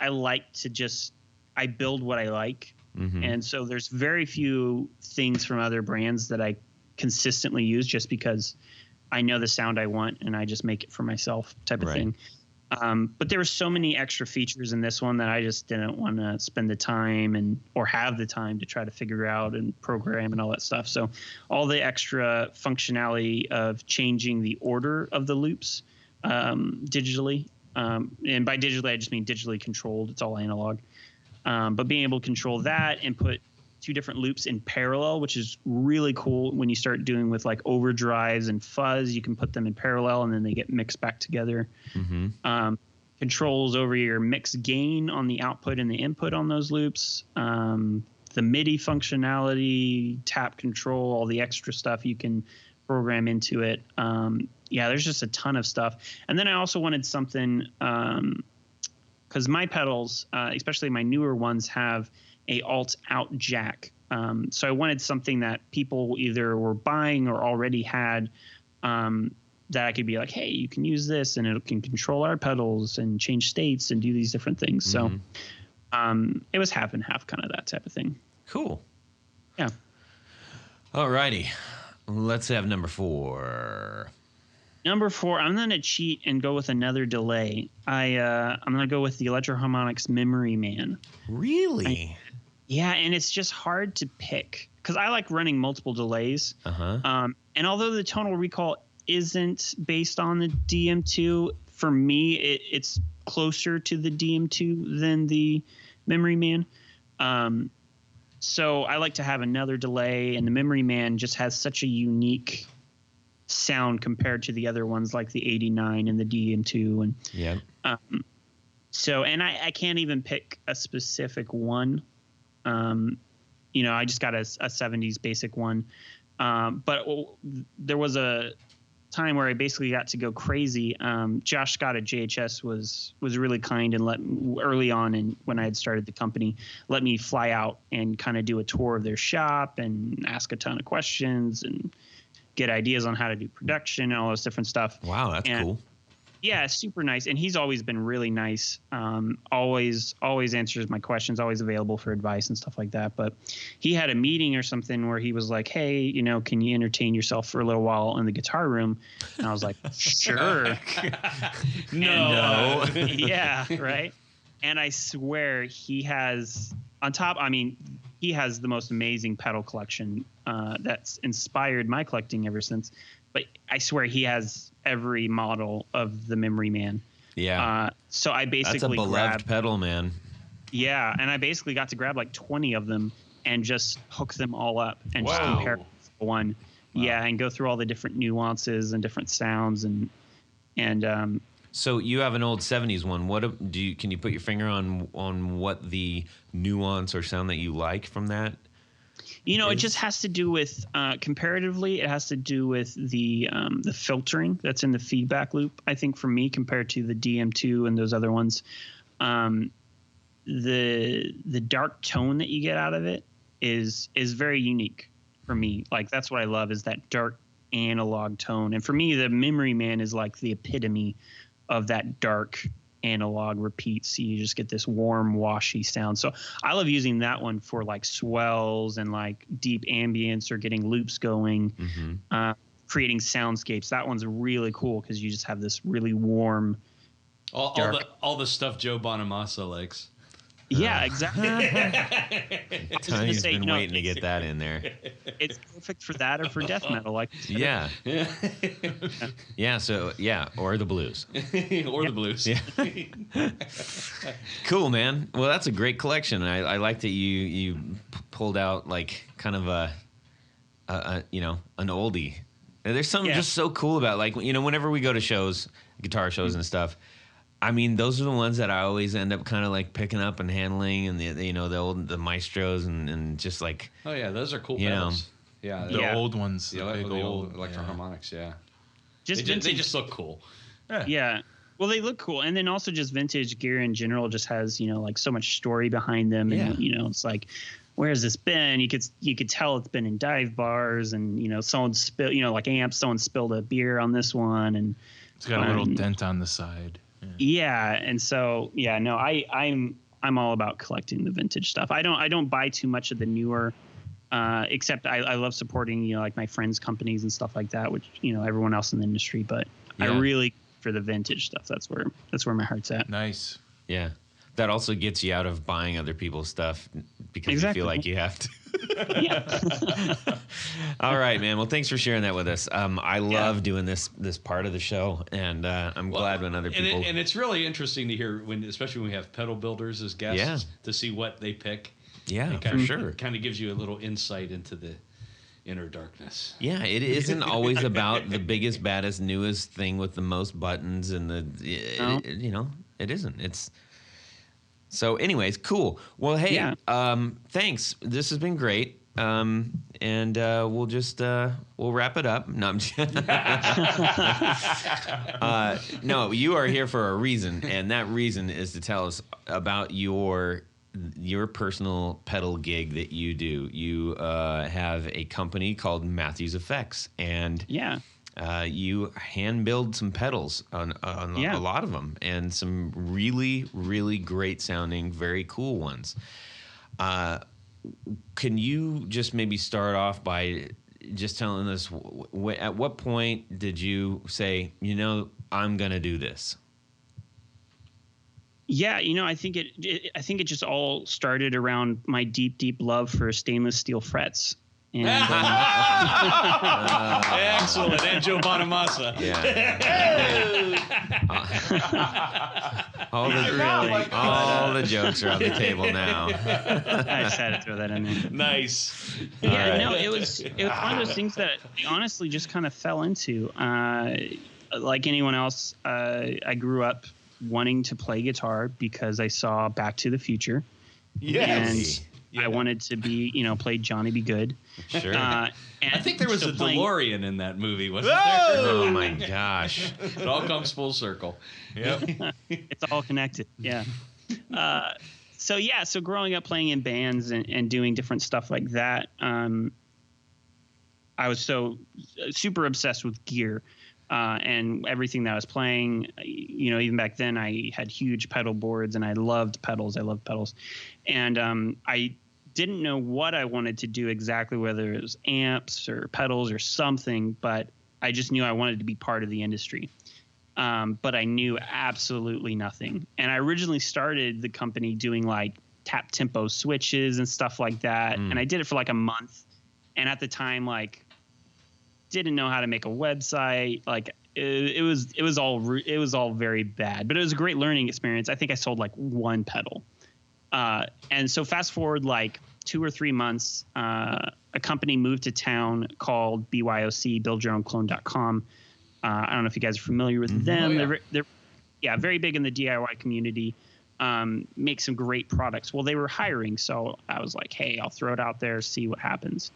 I like to I build what I like. And so there's very few things from other brands that I consistently use just because I know the sound I want and I just make it for myself type of thing. But there were so many extra features in this one that I just didn't want to spend the time or have the time to try to figure out and program and all that stuff. So all the extra functionality of changing the order of the loops digitally, and by digitally, I just mean digitally controlled. It's all analog. But being able to control that and put 2 different loops in parallel, which is really cool when you start doing with like overdrives and fuzz, you can put them in parallel and then they get mixed back together. Controls over your mix gain on the output and the input on those loops. The MIDI functionality, tap control, all the extra stuff you can program into it. There's just a ton of stuff. And then I also wanted something, because my pedals, especially my newer ones, have a alt out jack. So I wanted something that people either were buying or already had, that I could be like, hey, you can use this and it can control our pedals and change states and do these different things. So it was half and half, kind of that type of thing. Cool. Yeah. All righty. Let's have number 4. Number 4, I'm going to cheat and go with another delay. I'm going to go with the Electro-Harmonix Memory Man. Really? Yeah, and it's just hard to pick because I like running multiple delays. And although the tonal recall isn't based on the DM2, for me, it's closer to the DM2 than the Memory Man. So I like to have another delay, and the Memory Man just has such a unique sound compared to the other ones like the 89 and the DM2. And so, and I can't even pick a specific one. I just got a 70s basic one. But there was a time where I basically got to go crazy. Josh Scott at JHS was really kind and early on, and when I had started the company, let me fly out and kind of do a tour of their shop and ask a ton of questions and get ideas on how to do production and all this different stuff. Wow, that's cool. Yeah, super nice. And he's always been really nice. Always answers my questions, always available for advice and stuff like that. But he had a meeting or something where he was like, hey, can you entertain yourself for a little while in the guitar room? And I was like, sure. No. Yeah, right. And I swear he has he has the most amazing pedal collection that's inspired my collecting ever since. But I swear he has every model of the Memory Man. Yeah. So I basically That's a beloved grabbed, pedal, man. yeah, and I basically got to grab like 20 of them and just hook them all up and just Wow. compare one. Yeah, and go through all the different nuances and different sounds and So you have an old '70s one. Can you put your finger on what the nuance or sound that you like from that? it just has to do with comparatively. It has to do with the filtering that's in the feedback loop. I think for me, compared to the DM2 and those other ones, the dark tone that you get out of it is very unique for me. Like that's what I love, is that dark analog tone. And for me, the Memory Man is like the epitome of that dark analog repeat. So you just get this warm, washy sound. So I love using that one for like swells and like deep ambience or getting loops going, creating soundscapes. That one's really cool because you just have this really warm, All the stuff Joe Bonamassa likes. yeah, exactly. He's been waiting to get that in there. It's perfect for that or for death metal. Like Yeah. Yeah. So or the blues. Or the blues. Yeah. Cool, man. Well, that's a great collection. I like that you pulled out like kind of an oldie. There's something just so cool about like whenever we go to shows, guitar shows and stuff. I mean, those are the ones that I always end up kind of like picking up and handling, and the maestros and just like. Oh yeah, those are cool You know. pedals. Yeah, The old ones, the big old electroharmonics. Yeah, just they just look cool. Yeah. Well, they look cool. And then also just vintage gear in general just has, like so much story behind them. And, it's like, where has this been? You could tell it's been in dive bars and, someone spilled, like amps, someone spilled a beer on this one. And It's got a little dent on the side. yeah. And so, I'm all about collecting the vintage stuff. I don't buy too much of the newer, except I love supporting, like my friends' companies and stuff like that, which, everyone else in the industry, but I really, for the vintage stuff, that's where my heart's at. Nice. Yeah. That also gets you out of buying other people's stuff because you feel like you have to. Yeah. All right, man. Well, thanks for sharing that with us. I love doing this part of the show, and I'm glad when other people. And it's really interesting to hear especially when we have pedal builders as guests, to see what they pick. Yeah, for sure. Kind of gives you a little insight into the inner darkness. Yeah, it isn't always about the biggest, baddest, newest thing with the most buttons and it isn't. It's. So, anyways, cool. Well, hey, thanks. This has been great. And we'll just we'll wrap it up. No, I'm just no, you are here for a reason, and that reason is to tell us about your personal pedal gig that you do. You have a company called Matthews Effects, and you hand build some pedals on a lot of them, and some really, really great sounding, very cool ones. Can you just maybe start off by just telling us at what point did you say, I'm going to do this? Yeah, I think it just all started around my deep, deep love for stainless steel frets. And, excellent. And Joe Bonamassa. All the jokes are on the table now. I just had to throw that in there. Nice. Yeah, right. no, it was one of those things that I honestly just kind of fell into. Like anyone else, I grew up wanting to play guitar because I saw Back to the Future. Yes. And I wanted to be, play Johnny Be Good. Sure. I think there was a DeLorean in that movie, wasn't there? Oh my gosh. It all comes full circle. Yep. It's all connected. Yeah. So growing up playing in bands and doing different stuff like that, I was so super obsessed with gear. And everything that I was playing, even back then I had huge pedal boards and I loved pedals. And I didn't know what I wanted to do exactly, whether it was amps or pedals or something, but I just knew I wanted to be part of the industry. But I knew absolutely nothing. And I originally started the company doing like tap tempo switches and stuff like that. And I did it for like a month. And at the time, like, didn't know how to make a website. Like, it was all very bad, but it was a great learning experience. I think I sold like one pedal. And so fast forward like 2 or 3 months, a company moved to town called BYOC, buildyourown.clone.com. I don't know if you guys are familiar with them. Oh, yeah. They're very big in the DIY community. Make some great products. Well, they were hiring, so I was like, hey, I'll throw it out there, see what happens.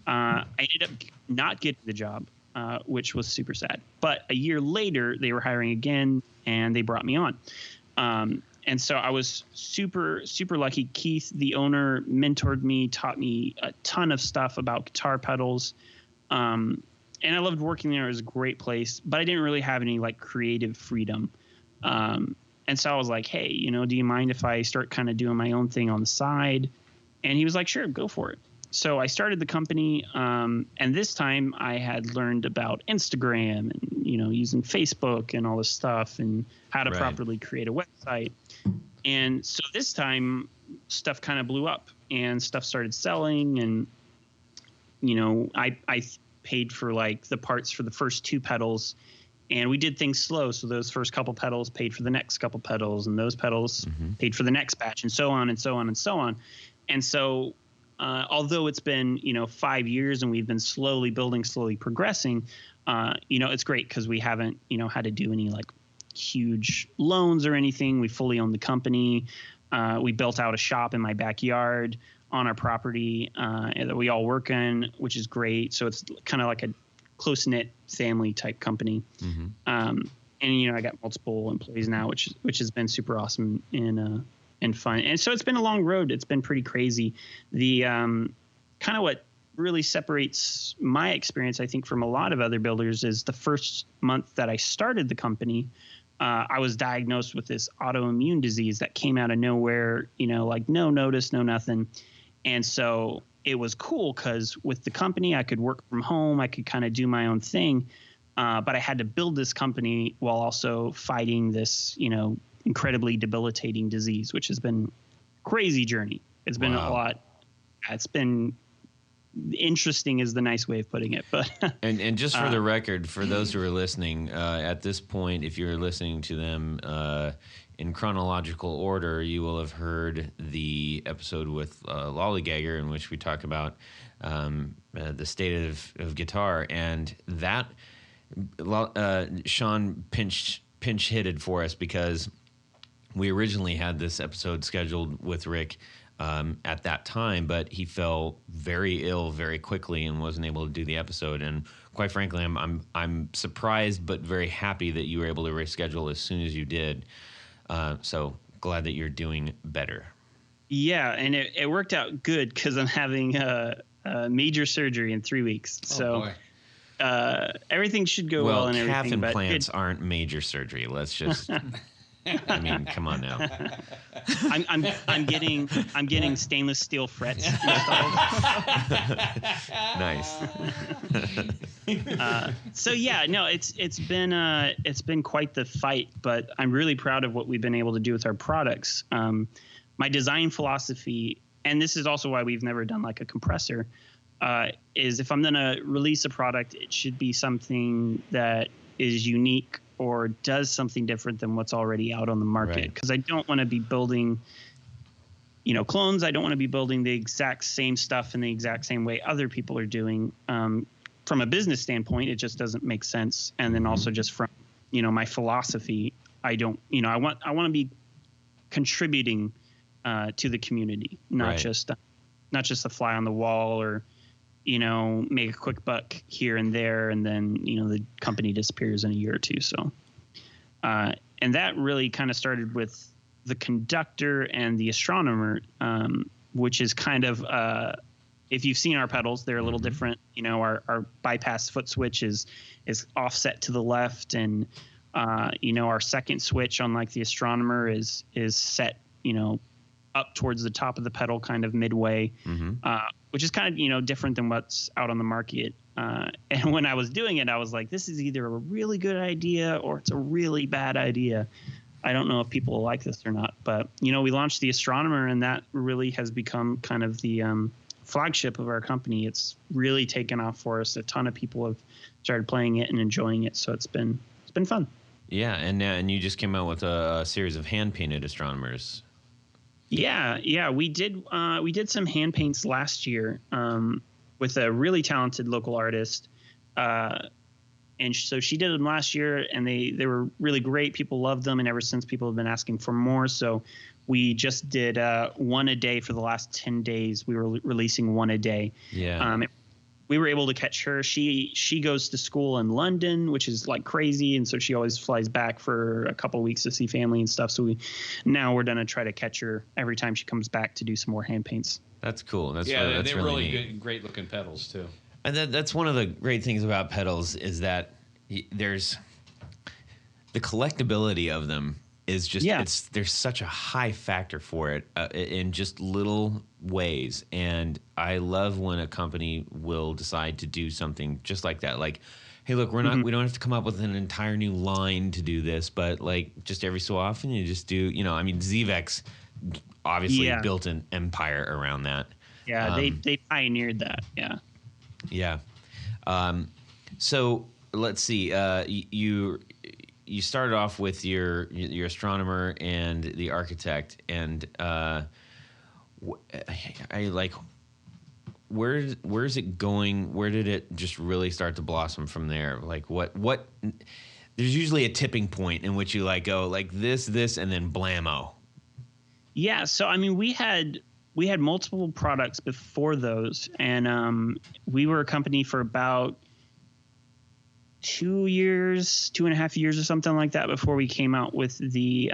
I ended up not getting the job, which was super sad. But a year later, they were hiring again, and they brought me on. And so I was super, super lucky. Keith, the owner, mentored me, taught me a ton of stuff about guitar pedals. And I loved working there. It was a great place, but I didn't really have any like creative freedom. And so I was like, hey, do you mind if I start kind of doing my own thing on the side? And he was like, sure, go for it. So I started the company. And this time I had learned about Instagram and, using Facebook and all this stuff and how to properly create a website. And so this time stuff kind of blew up and stuff started selling. And, I paid for like the parts for the first 2 pedals. And we did things slow. So those first couple pedals paid for the next couple pedals, and those pedals paid for the next batch, and so on and so on and so on. And so although it's been, 5 years and we've been slowly building, slowly progressing, it's great because we haven't, had to do any like huge loans or anything. We fully own the company. We built out a shop in my backyard on our property that we all work in, which is great. So it's kind of like a close-knit family type company. And I got multiple employees now, which has been super awesome and fun. And so it's been a long road. It's been pretty crazy. The kind of what really separates my experience, I think, from a lot of other builders is the first month that I started the company, I was diagnosed with this autoimmune disease that came out of nowhere, like no notice, no nothing. And so it was cool because with the company, I could work from home. I could kind of do my own thing. But I had to build this company while also fighting this, incredibly debilitating disease, which has been a crazy journey. It's been a lot. It's been interesting is the nice way of putting it. But and just for the record, for those who are listening, at this point, if you're listening to them in chronological order, you will have heard the episode with Lollygagger in which we talk about the state of guitar, and that Sean pinch hitted for us because we originally had this episode scheduled with Rick at that time, but he fell very ill very quickly and wasn't able to do the episode. And quite frankly, I'm surprised but very happy that you were able to reschedule as soon as you did. So glad that you're doing better. Yeah, and it worked out good because I'm having a major surgery in 3 weeks. So everything should go well and everything. Calf implants aren't major surgery. Let's just. I mean, come on now. I'm getting stainless steel frets. Nice. So yeah, no, it's been quite the fight, but I'm really proud of what we've been able to do with our products. My design philosophy, and this is also why we've never done like a compressor, is if I'm going to release a product, it should be something that is unique or does something different than what's already out on the market. Because I don't want to be building, clones. I don't want to be building the exact same stuff in the exact same way other people are doing. From a business standpoint, it just doesn't make sense. And then also just from, my philosophy, I don't, I want to be contributing to the community, not just a fly on the wall or, make a quick buck here and there, and then, the company disappears in a year or two. So, and that really kind of started with the conductor and the astronomer, which is kind of, if you've seen our pedals, they're a little different. Our bypass foot switch is offset to the left, and, our second switch on like the astronomer is set, up towards the top of the pedal, kind of midway, which is kind of, different than what's out on the market. And when I was doing it, I was like, this is either a really good idea or it's a really bad idea. I don't know if people will like this or not, but, we launched the astronomer, and that really has become kind of the flagship of our company. It's really taken off for us. A ton of people have started playing it and enjoying it. So it's been it's been fun. Yeah, and you just came out with a series of hand painted astronomers. Yeah, we did some hand paints last year with a really talented local artist, and so she did them last year, and they were really great. People loved them, and ever since people have been asking for more. So we just did one a day for the last 10 days. We were releasing one a day. Yeah. We were able to catch her. She goes to school in London, which is like crazy, and so she always flies back for a couple of weeks to see family and stuff. So now we're gonna try to catch her every time she comes back to do some more hand paints. That's cool. That's they're really really neat. good, great looking pedals too. And that's one of the great things about pedals is that there's the collectability of them is just there's such a high factor for it in just little ways. And I love when a company will decide to do something just like that. Like, hey, look, we don't have to come up with an entire new line to do this, but like just every so often you just do, I mean, Zvex obviously built an empire around that. Yeah, they pioneered that. Yeah. Yeah. So let's see. You started off with your astronomer and the architect, and I like where's it going? Where did it just really start to blossom from there? Like what? There's usually a tipping point in which you like go like this, and then blammo. Yeah. So I mean, we had multiple products before those, and we were a company for about 2.5 years or something like that before we came out with the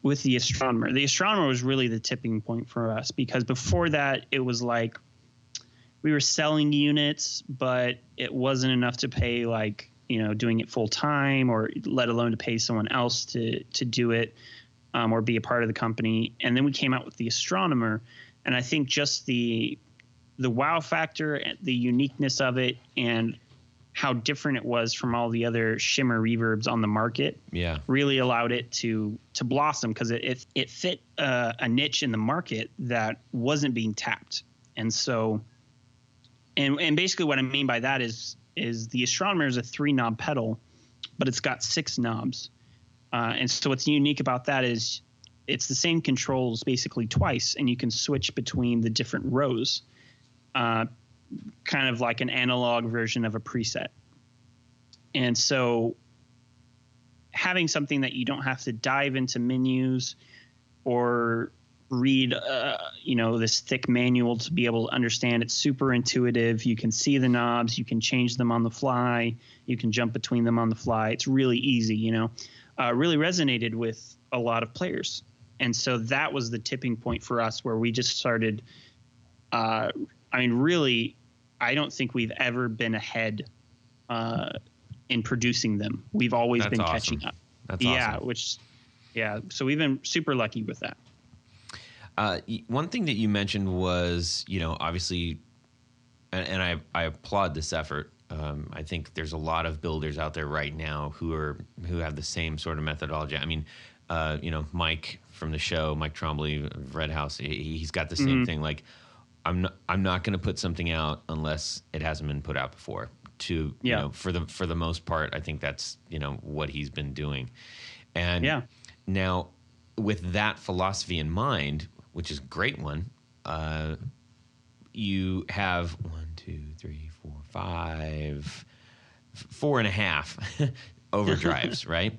astronomer. The astronomer was really the tipping point for us, because before that it was like we were selling units, but it wasn't enough to pay doing it full time, or let alone to pay someone else to do it, or be a part of the company. And then we came out with the astronomer, and I think just the wow factor, the uniqueness of it, and how different it was from all the other shimmer reverbs on the market, really allowed it to blossom, because it fit a niche in the market that wasn't being tapped. And so, and basically what I mean by that is the astronomer is a 3-knob pedal, but it's got 6 knobs. And so what's unique about that is it's the same controls basically twice, and you can switch between the different rows. Kind of like an analog version of a preset. And so having something that you don't have to dive into menus or read, this thick manual to be able to understand, it's super intuitive. You can see the knobs, you can change them on the fly, you can jump between them on the fly. It's really easy, really resonated with a lot of players. And so that was the tipping point for us, where we just started, really, I don't think we've ever been ahead in producing them. We've always been catching up. That's awesome. So we've been super lucky with that. One thing that you mentioned was, obviously, and I applaud this effort. I think there's a lot of builders out there right now who have the same sort of methodology. I mean, Mike from the show, Mike Trombley of Red House, he's got the same thing. Like, I'm not going to put something out unless it hasn't been put out before. For the most part, I think that's what he's been doing. And now, with that philosophy in mind, which is a great one, you have 4.5 overdrives, right?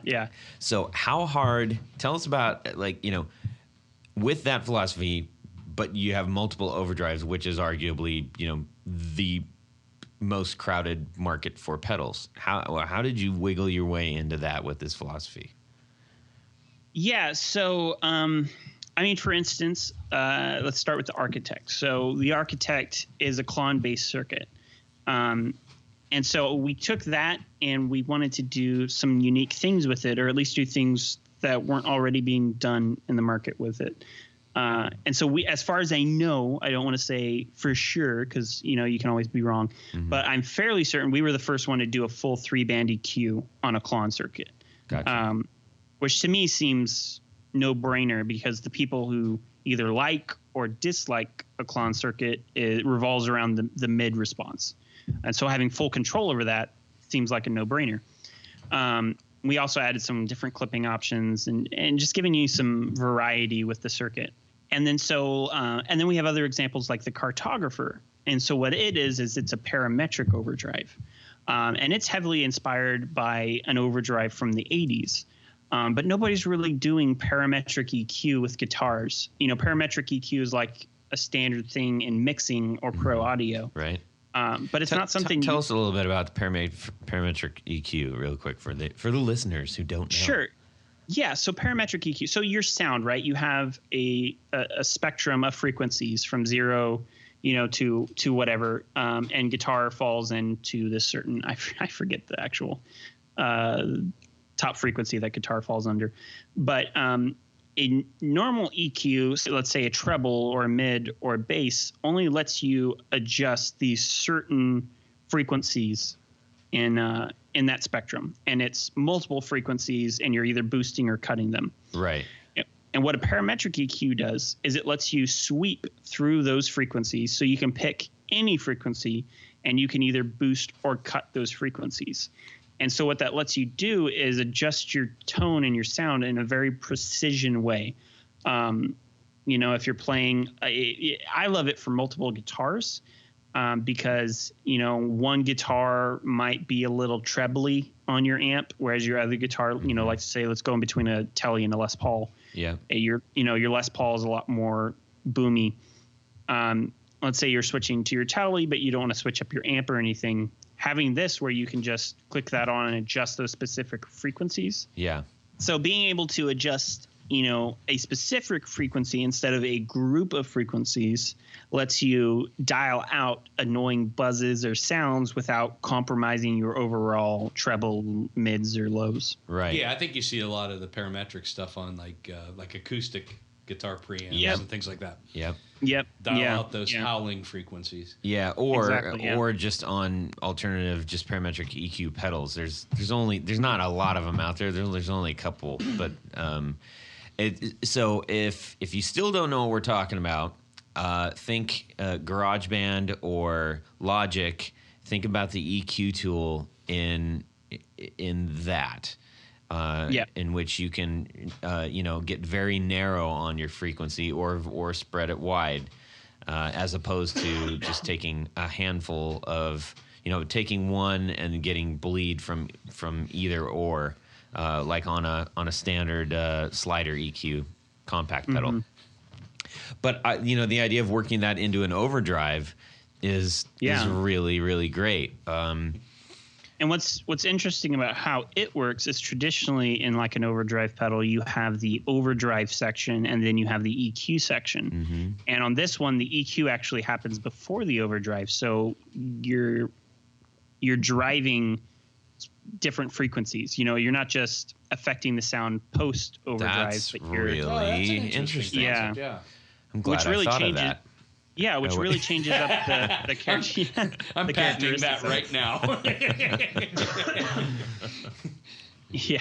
Yeah. So how hard? Tell us about with that philosophy. But you have multiple overdrives, which is arguably, the most crowded market for pedals. How did you wiggle your way into that with this philosophy? Yeah. So, for instance, let's start with the Architect. So the Architect is a Klon-based circuit. And so we took that and we wanted to do some unique things with it, or at least do things that weren't already being done in the market with it. And so we, as far as I know, I don't want to say for sure, because, you can always be wrong, but I'm fairly certain we were the first one to do a full 3-band EQ on a Klon circuit. Gotcha. Which to me seems no-brainer, because the people who either like or dislike a Klon circuit, it revolves around the mid response. And so having full control over that seems like a no-brainer. We also added some different clipping options and just giving you some variety with the circuit. And then and then we have other examples like the cartographer. And so what it is it's a parametric overdrive. And it's heavily inspired by an overdrive from the 80s. But nobody's really doing parametric EQ with guitars. Parametric EQ is like a standard thing in mixing or pro audio. Right. But it's not something. Tell us a little bit about the parametric EQ, real quick, for the listeners who don't know. Sure. Yeah. So parametric EQ. So your sound, right? You have a spectrum of frequencies from 0, to whatever, and guitar falls into this certain. I forget the actual top frequency that guitar falls under, but a normal EQ, so let's say a treble or a mid or a bass, only lets you adjust these certain frequencies in that spectrum, and it's multiple frequencies, and you're either boosting or cutting them. Right. And what a parametric EQ does is it lets you sweep through those frequencies, so you can pick any frequency, and you can either boost or cut those frequencies. And so what that lets you do is adjust your tone and your sound in a very precision way. If you're playing, I love it for multiple guitars because, one guitar might be a little trebly on your amp, whereas your other guitar, like say, let's go in between a Telly and a Les Paul. Yeah. Your Les Paul is a lot more boomy. Let's say you're switching to your Telly, but you don't want to switch up your amp or anything. Having this where you can just click that on and adjust those specific frequencies. Yeah. So being able to adjust, a specific frequency instead of a group of frequencies lets you dial out annoying buzzes or sounds without compromising your overall treble, mids, or lows. Right. Yeah, I think you see a lot of the parametric stuff on like acoustic guitar preamps and things like that. Yep. Dial out those howling frequencies. Yeah, or Exactly, or just on alternative, just parametric EQ pedals. There's not a lot of them out there. There's only a couple, but so if you still don't know what we're talking about, think GarageBand or Logic. Think about the EQ tool in that. In which you can, get very narrow on your frequency or spread it wide, as opposed to just taking a handful of, taking one and getting bleed from either or, like on a standard slider EQ compact pedal. Mm-hmm. But the idea of working that into an overdrive is really, really great. And what's interesting about how it works is traditionally in like an overdrive pedal, you have the overdrive section and then you have the EQ section. Mm-hmm. And on this one, the EQ actually happens before the overdrive. So you're driving different frequencies. You're not just affecting the sound post overdrive. That's but you're really interesting. Yeah. concept, yeah. I'm glad Which really I thought changes, of that. Yeah, which really changes up the I'm the patenting characteristics that right now. Yeah.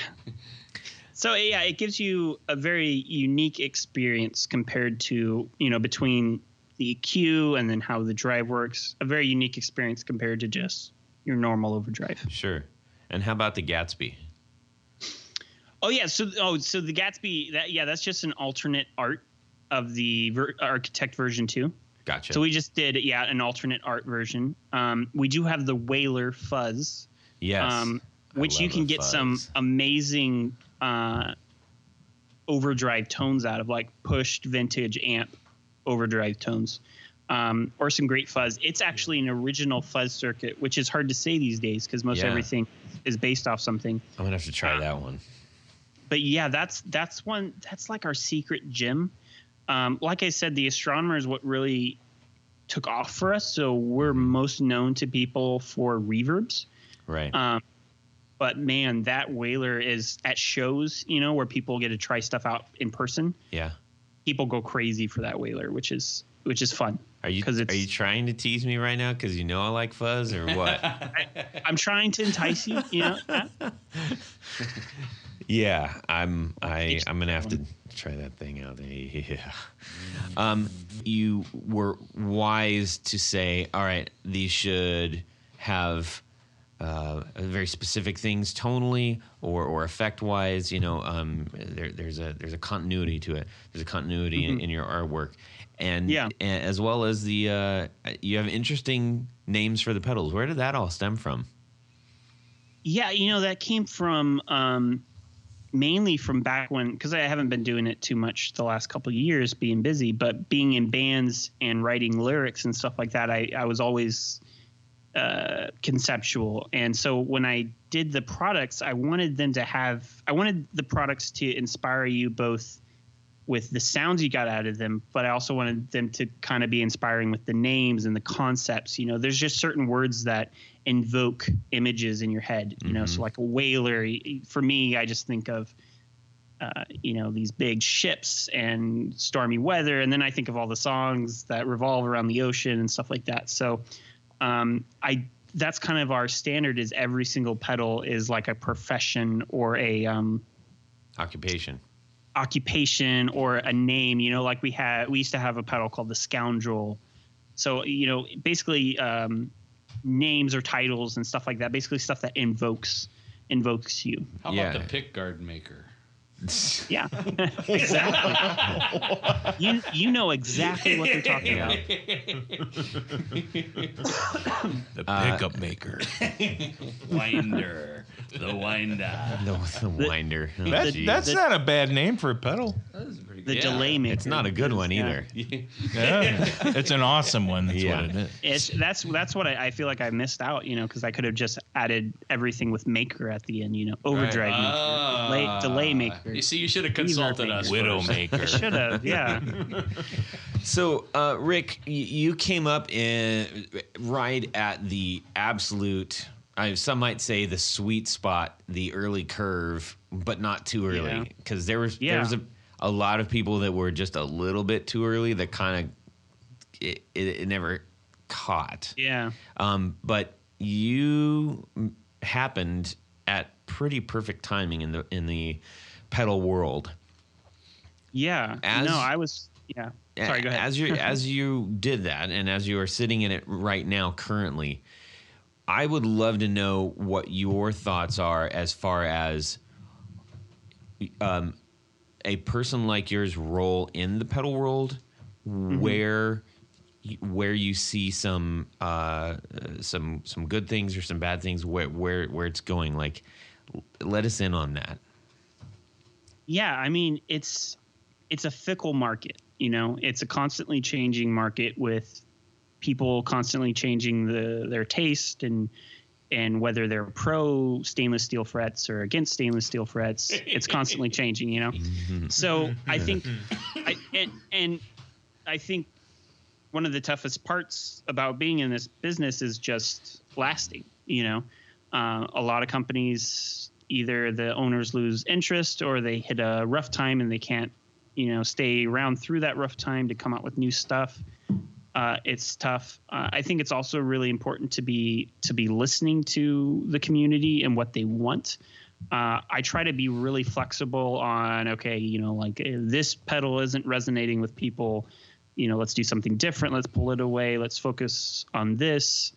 So it gives you a very unique experience compared to, between the EQ and then how the drive works. A very unique experience compared to just your normal overdrive. Sure. And how about the Gatsby? Oh yeah, so the Gatsby, that's just an alternate art of the Architect version 2. Gotcha. So we just did an alternate art version. We do have the Whaler fuzz. Yes. Which you can get some amazing overdrive tones out of, like pushed vintage amp overdrive tones, or some great fuzz. It's actually an original fuzz circuit, which is hard to say these days because most everything is based off something. I'm gonna have to try that one. But yeah, that's like our secret gem. Like I said, the Astronomer is what really took off for us. So we're most known to people for reverbs. Right. But man, that Whaler is at shows, where people get to try stuff out in person. Yeah. People go crazy for that Whaler, which is fun. Are you trying to tease me right now because I like fuzz or what? I'm trying to entice you. Yeah, I'm gonna have to try that thing out. Yeah. You were wise to say, all right, these should have very specific things tonally or effect wise. There's a continuity to it. There's a continuity in your artwork, and as well as the you have interesting names for the pedals. Where did that all stem from? Yeah, that came from mainly from back when, because I haven't been doing it too much the last couple of years, being busy, but being in bands and writing lyrics and stuff like that, I was always conceptual. And so when I did the products, I wanted the products to inspire you both with the sounds you got out of them, but I also wanted them to kind of be inspiring with the names and the concepts. There's just certain words that invoke images in your head, so like a whaler, for me, I just think of, these big ships and stormy weather. And then I think of all the songs that revolve around the ocean and stuff like that. So that's kind of our standard, is every single pedal is like a profession or a occupation or a name. Like we used to have a pedal called the Scoundrel. So basically names or titles and stuff like that, basically stuff that invokes you. How about the pickguard maker? Yeah, exactly. You know exactly what they're talking about. The pickup maker. Winder. The winder. The winder. That's not a bad name for a pedal. The delay maker. It's not a good one either. Yeah. It's an awesome one. That's what it is. That's what I feel like I missed out, because I could have just added everything with maker at the end, overdrive maker, delay maker. You see, you should have consulted us. Widow maker. I should have, yeah. So, Rick, you came up right at the absolute, some might say the sweet spot, the early curve, but not too early, because there was a lot of people that were just a little bit too early that kind of it never caught. Yeah. But you happened at pretty perfect timing in the pedal world. Yeah. I was. Yeah. Sorry. Go ahead. As you did that, and as you are sitting in it right now, currently, I would love to know what your thoughts are as far as a person like yours role in the pedal world, where you see some good things or some bad things, where it's going. Like, let us in on that. Yeah, I mean, it's a fickle market. It's a constantly changing market with people constantly changing their taste and whether they're pro stainless steel frets or against stainless steel frets. It's constantly changing. So I think, I think one of the toughest parts about being in this business is just lasting. A lot of companies, either the owners lose interest or they hit a rough time and they can't, stay around through that rough time to come out with new stuff. It's tough. I think it's also really important to be listening to the community and what they want. I try to be really flexible on, like this pedal isn't resonating with people. Let's do something different. Let's pull it away. Let's focus on this.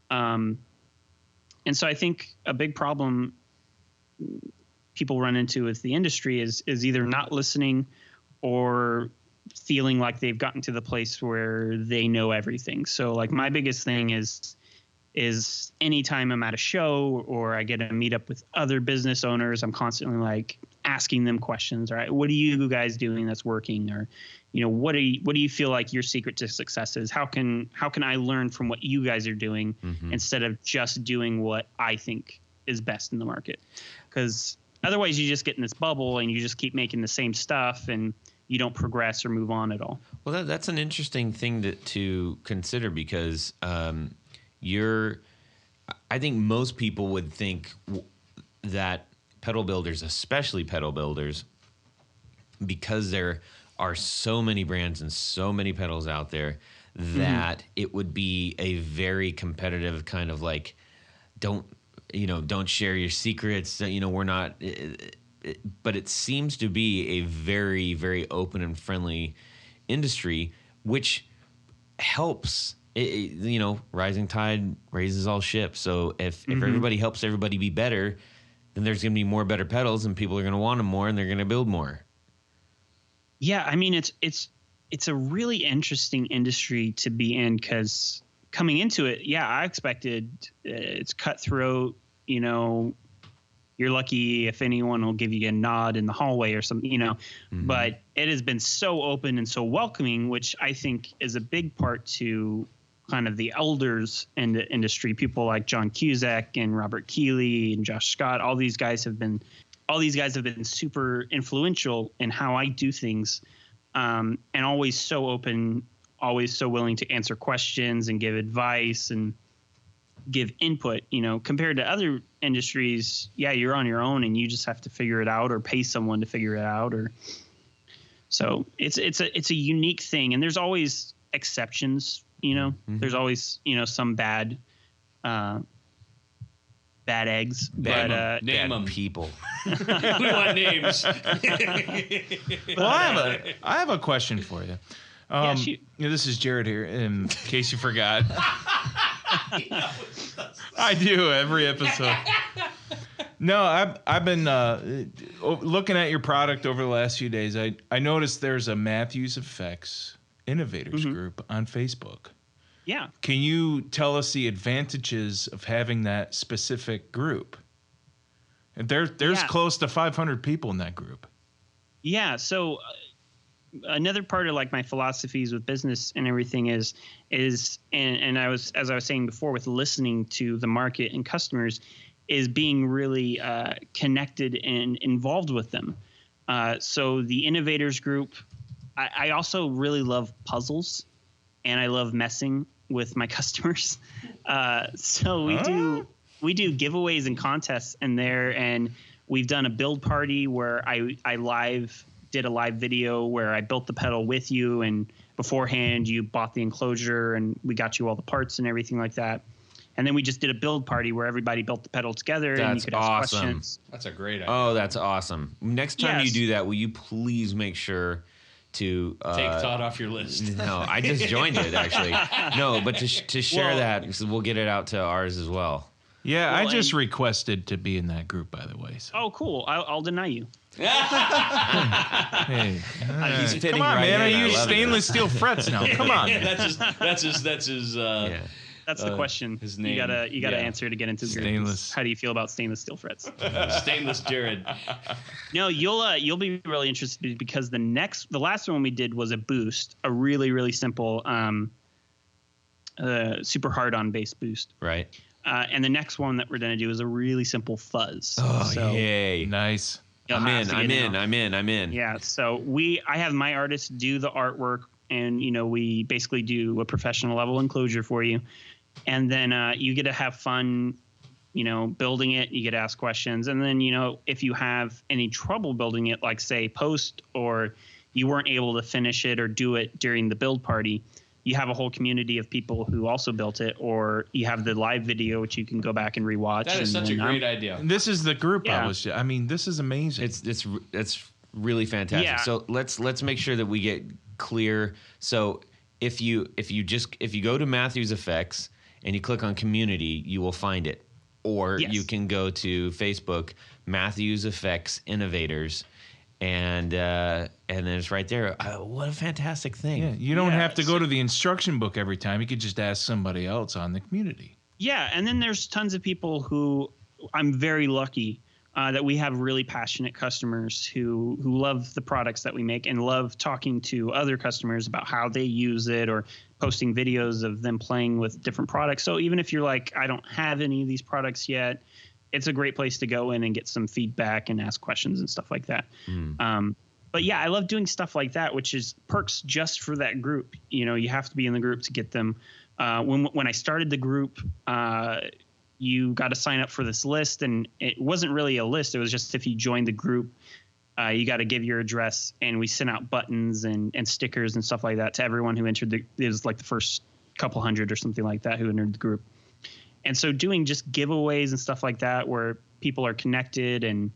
And so I think a big problem people run into with the industry is either not listening or feeling like they've gotten to the place where they know everything. So like my biggest thing is anytime I'm at a show or I get a meet up with other business owners, I'm constantly like asking them questions. All right, what are you guys doing that's working? Or, what do you feel like your secret to success is? How can I learn from what you guys are doing instead of just doing what I think is best in the market? Because otherwise you just get in this bubble and you just keep making the same stuff and you don't progress or move on at all. Well, that's an interesting thing to consider, because I think most people would think that pedal builders, especially pedal builders, because there are so many brands and so many pedals out there, that it would be a very competitive kind of like, don't share your secrets. We're not. But it seems to be a very, very open and friendly industry, which helps rising tide raises all ships. So if everybody helps everybody be better, then there's going to be more better pedals, and people are going to want them more, and they're going to build more. Yeah, I mean, it's a really interesting industry to be in, because coming into it, I expected it's cutthroat. You're lucky if anyone will give you a nod in the hallway or something, but it has been so open and so welcoming, which I think is a big part to kind of the elders in the industry. People like John Cusack and Robert Keeley and Josh Scott. All these guys have been super influential in how I do things, and always so open, always so willing to answer questions and give advice and give input. Compared to other industries, you're on your own and you just have to figure it out or pay someone to figure it out. So it's a unique thing, and there's always exceptions. There's always some bad eggs. But name them. People. We want names. Well, I have a question for you. Shoot. This is Jared here, in case you forgot. I do every episode. No, I've been looking at your product over the last few days. I noticed there's a Matthews Effects Innovators group on Facebook. Yeah. Can you tell us the advantages of having that specific group? There's close to 500 people in that group. Yeah. So another part of like my philosophies with business and everything is and I was, as I was saying before, with listening to the market and customers, is being really connected and involved with them. So the Innovators group, I also really love puzzles, and I love messing with my customers. So we do giveaways and contests in there, and we've done a build party where I did a live video where I built the pedal with you, and beforehand you bought the enclosure and we got you all the parts and everything like that. And then we just did a build party where everybody built the pedal together. And you could ask questions. That's a great idea. Oh, that's awesome. Next time you do that, will you please make sure to take Todd off your list? No, I just joined it, actually. No, but to share that, because we'll get it out to ours as well. Yeah, I just requested to be in that group, by the way. So. Oh, cool. I'll deny you. Hey, He's fitting come on, right man! in. I use love stainless steel frets now. Come on. That's his. Yeah. That's the question. His name. You gotta answer to get into the group. Stainless. How do you feel about stainless steel frets? Stainless Jared. No, you'll be really interested, because the last one we did was a boost, a really, really simple super hard on bass boost. Right. And the next one that we're gonna do is a really simple fuzz. Oh, so yay! Nice. I'm in. Yeah. So I have my artists do the artwork, and we basically do a professional level enclosure for you, and then you get to have fun, building it. You get to ask questions, and then if you have any trouble building it, like say post, or you weren't able to finish it or do it during the build party, you have a whole community of people who also built it, or you have the live video, which you can go back and rewatch. That is such a great idea. This is the group I mean, this is amazing. It's really fantastic. Yeah. So let's make sure that we get clear. So if you go to Matthews Effects and you click on community, you will find it. Or you can go to Facebook, Matthews Effects Innovators, and then it's right there. What a fantastic thing! Yeah, you don't have to go to the instruction book every time. You could just ask somebody else on the community. Yeah, and then there's tons of people who I'm very lucky that we have really passionate customers who love the products that we make and love talking to other customers about how they use it, or posting videos of them playing with different products. So even if you're like, I don't have any of these products yet, it's a great place to go in and get some feedback and ask questions and stuff like that. But yeah, I love doing stuff like that, which is perks just for that group. You have to be in the group to get them. When I started the group, you got to sign up for this list, and it wasn't really a list. It was just, if you joined the group, you got to give your address, and we sent out buttons and stickers and stuff like that to everyone who entered it was like the first couple hundred or something like that who entered the group. And so doing just giveaways and stuff like that, where people are connected and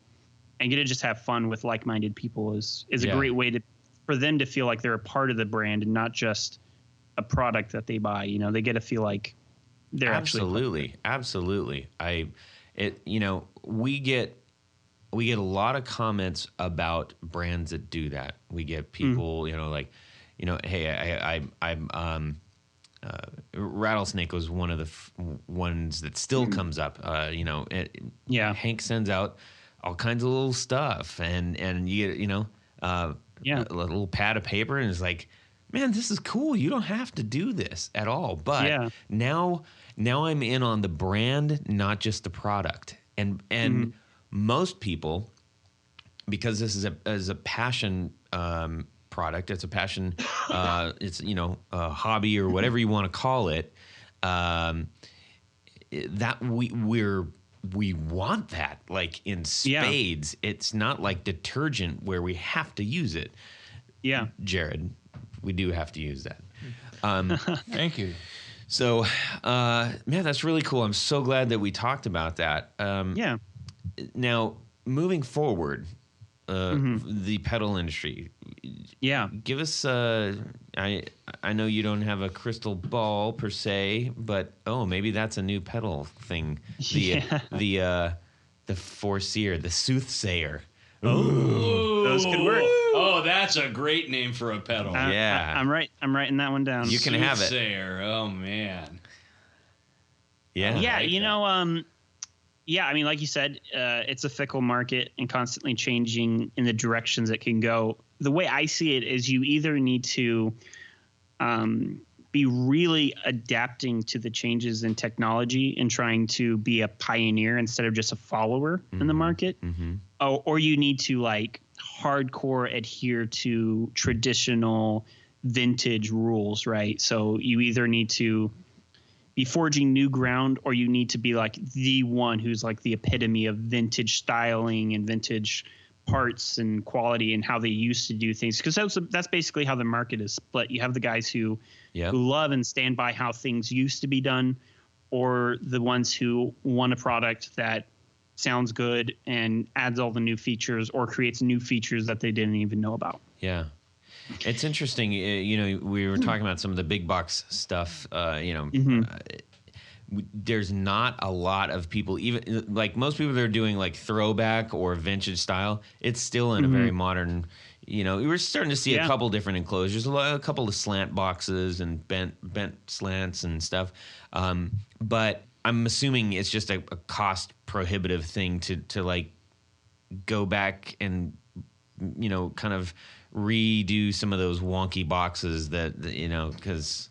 get to just have fun with like-minded people is a great way for them to feel like they're a part of the brand and not just a product that they buy. You know, they get to feel like they're absolutely. We get a lot of comments about brands that do that. We get people, hey, I'm Rattlesnake was one of the ones that still comes up. Hank sends out all kinds of little stuff, and you get a little pad of paper, and it's like, man, this is cool. You don't have to do this at all. But now I'm in on the brand, not just the product. And most people, because this is a passion product, it's a passion, it's a hobby or whatever you want to call it. That we want that like in spades. Yeah. It's not like detergent where we have to use it. Yeah, Jared, we do have to use that. Thank you. So, man, that's really cool. I'm so glad that we talked about that. Now, moving forward, the pedal industry. Yeah. Give us. I know you don't have a crystal ball per se, but maybe that's a new pedal thing. The foreseer, the soothsayer. Oh, those could work. Oh, that's a great name for a pedal. I'm writing that one down. You can have it. Soothsayer. Oh man. Yeah. Yeah. I mean, like you said, it's a fickle market and constantly changing in the directions it can go. The way I see it is you either need to be really adapting to the changes in technology and trying to be a pioneer instead of just a follower in the market, or you need to like hardcore adhere to traditional vintage rules, right? So you either need to be forging new ground, or you need to be like the one who's like the epitome of vintage styling and vintage parts and quality and how they used to do things. Because that's basically how the market is split. You have the guys who love and stand by how things used to be done, or the ones who want a product that sounds good and adds all the new features or creates new features that they didn't even know about. Yeah. It's interesting. We were talking about some of the big box stuff. There's not a lot of people, even like most people that are doing like throwback or vintage style. It's still in a very modern. We're starting to see a couple different enclosures, a couple of slant boxes and bent slants and stuff. But I'm assuming it's just a cost prohibitive thing to like go back and kind of redo some of those wonky boxes that because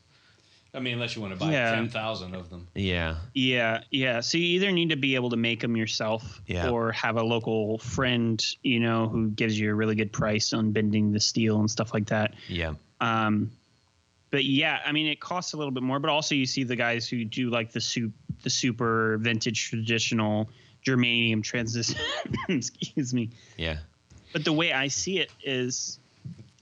I mean, unless you want to buy 10,000 of them. Yeah. So you either need to be able to make them yourself, or have a local friend who gives you a really good price on bending the steel and stuff like that. But I mean, it costs a little bit more, but also you see the guys who do like the super vintage traditional germanium transistor. Excuse me. Yeah. But the way I see it is,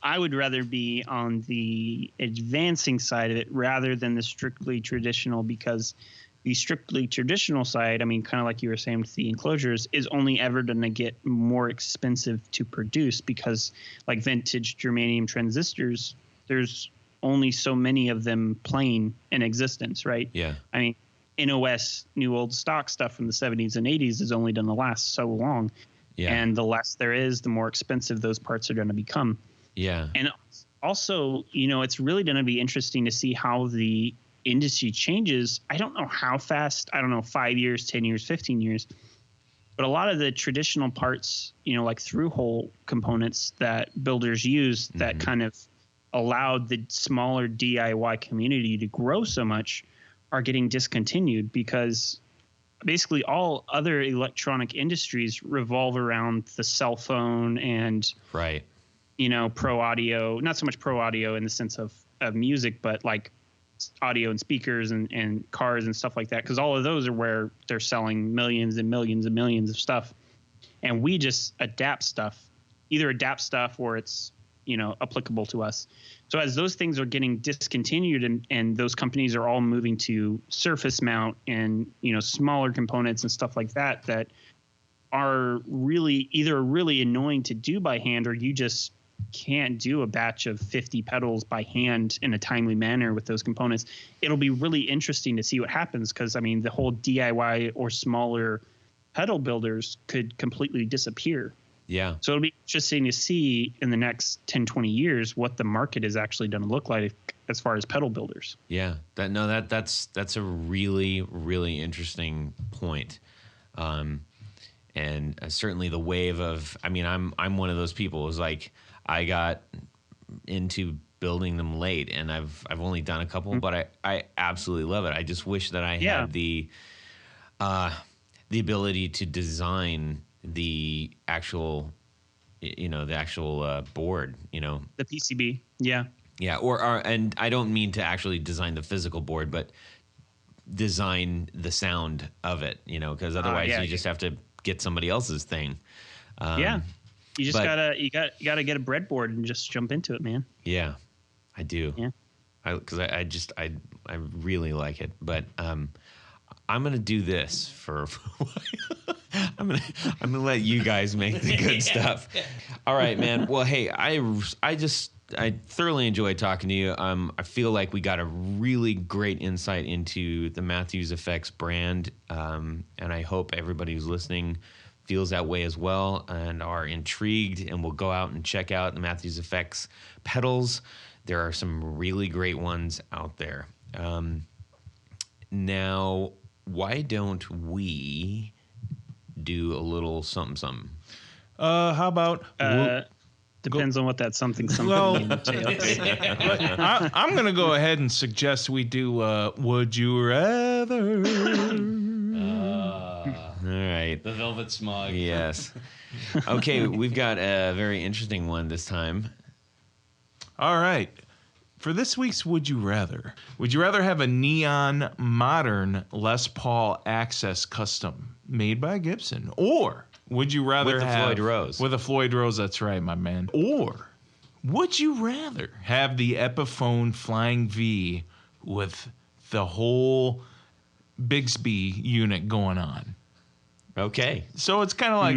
I would rather be on the advancing side of it rather than the strictly traditional, because the strictly traditional side, I mean, kind of like you were saying with the enclosures, is only ever going to get more expensive to produce, because like vintage germanium transistors, there's only so many of them playing in existence, right? Yeah. I mean, NOS, new old stock stuff from the 70s and 80s is only going to last so long. Yeah. And the less there is, the more expensive those parts are going to become. Yeah. And also, it's really going to be interesting to see how the industry changes. I don't know how fast, 5 years, 10 years, 15 years. But a lot of the traditional parts, like through-hole components that builders use that kind of allowed the smaller DIY community to grow so much are getting discontinued, because basically all other electronic industries revolve around the cell phone and pro audio, not so much pro audio in the sense of music, but like audio and speakers and cars and stuff like that, because all of those are where they're selling millions and millions and millions of stuff, and we just adapt stuff or it's applicable to us. So as those things are getting discontinued and those companies are all moving to surface mount and smaller components and stuff like that are really either really annoying to do by hand, or you just can't do a batch of 50 pedals by hand in a timely manner with those components, it'll be really interesting to see what happens. Because I mean, the whole DIY or smaller pedal builders could completely disappear. Yeah. So it'll be interesting to see in the next 10, 20 years what the market is actually going to look like as far as pedal builders. Yeah. That's a really, really interesting point. And certainly the wave of, I mean, I'm one of those people. It was like I got into building them late, and I've only done a couple, but I absolutely love it. I just wish that I had the ability to design the actual board, The PCB, yeah. Yeah, and I don't mean to actually design the physical board, but design the sound of it, because otherwise you just have to get somebody else's thing. You just gotta get a breadboard and just jump into it, man. Yeah, I do. Yeah, because I really like it, but I'm gonna do this for. I'm gonna let you guys make the good stuff. All right, man. Well, hey, I thoroughly enjoyed talking to you. I feel like we got a really great insight into the Matthews Effects brand, and I hope everybody who's listening feels that way as well and are intrigued and will go out and check out the Matthews Effects pedals. There are some really great ones out there. Now, why don't we do a little something? How about... Depends on what that something Well, entails. I'm going to go ahead and suggest we do Would You Rather? All right. The Velvet Smog. Yes. Okay, we've got a very interesting one this time. All right. For this week's Would You Rather have a neon modern Les Paul Access Custom made by Gibson, or would you rather with the have... Floyd Rose. With a Floyd Rose, that's right, my man. Or would you rather have the Epiphone Flying V with the whole Bigsby unit going on? Okay. So it's kind of like,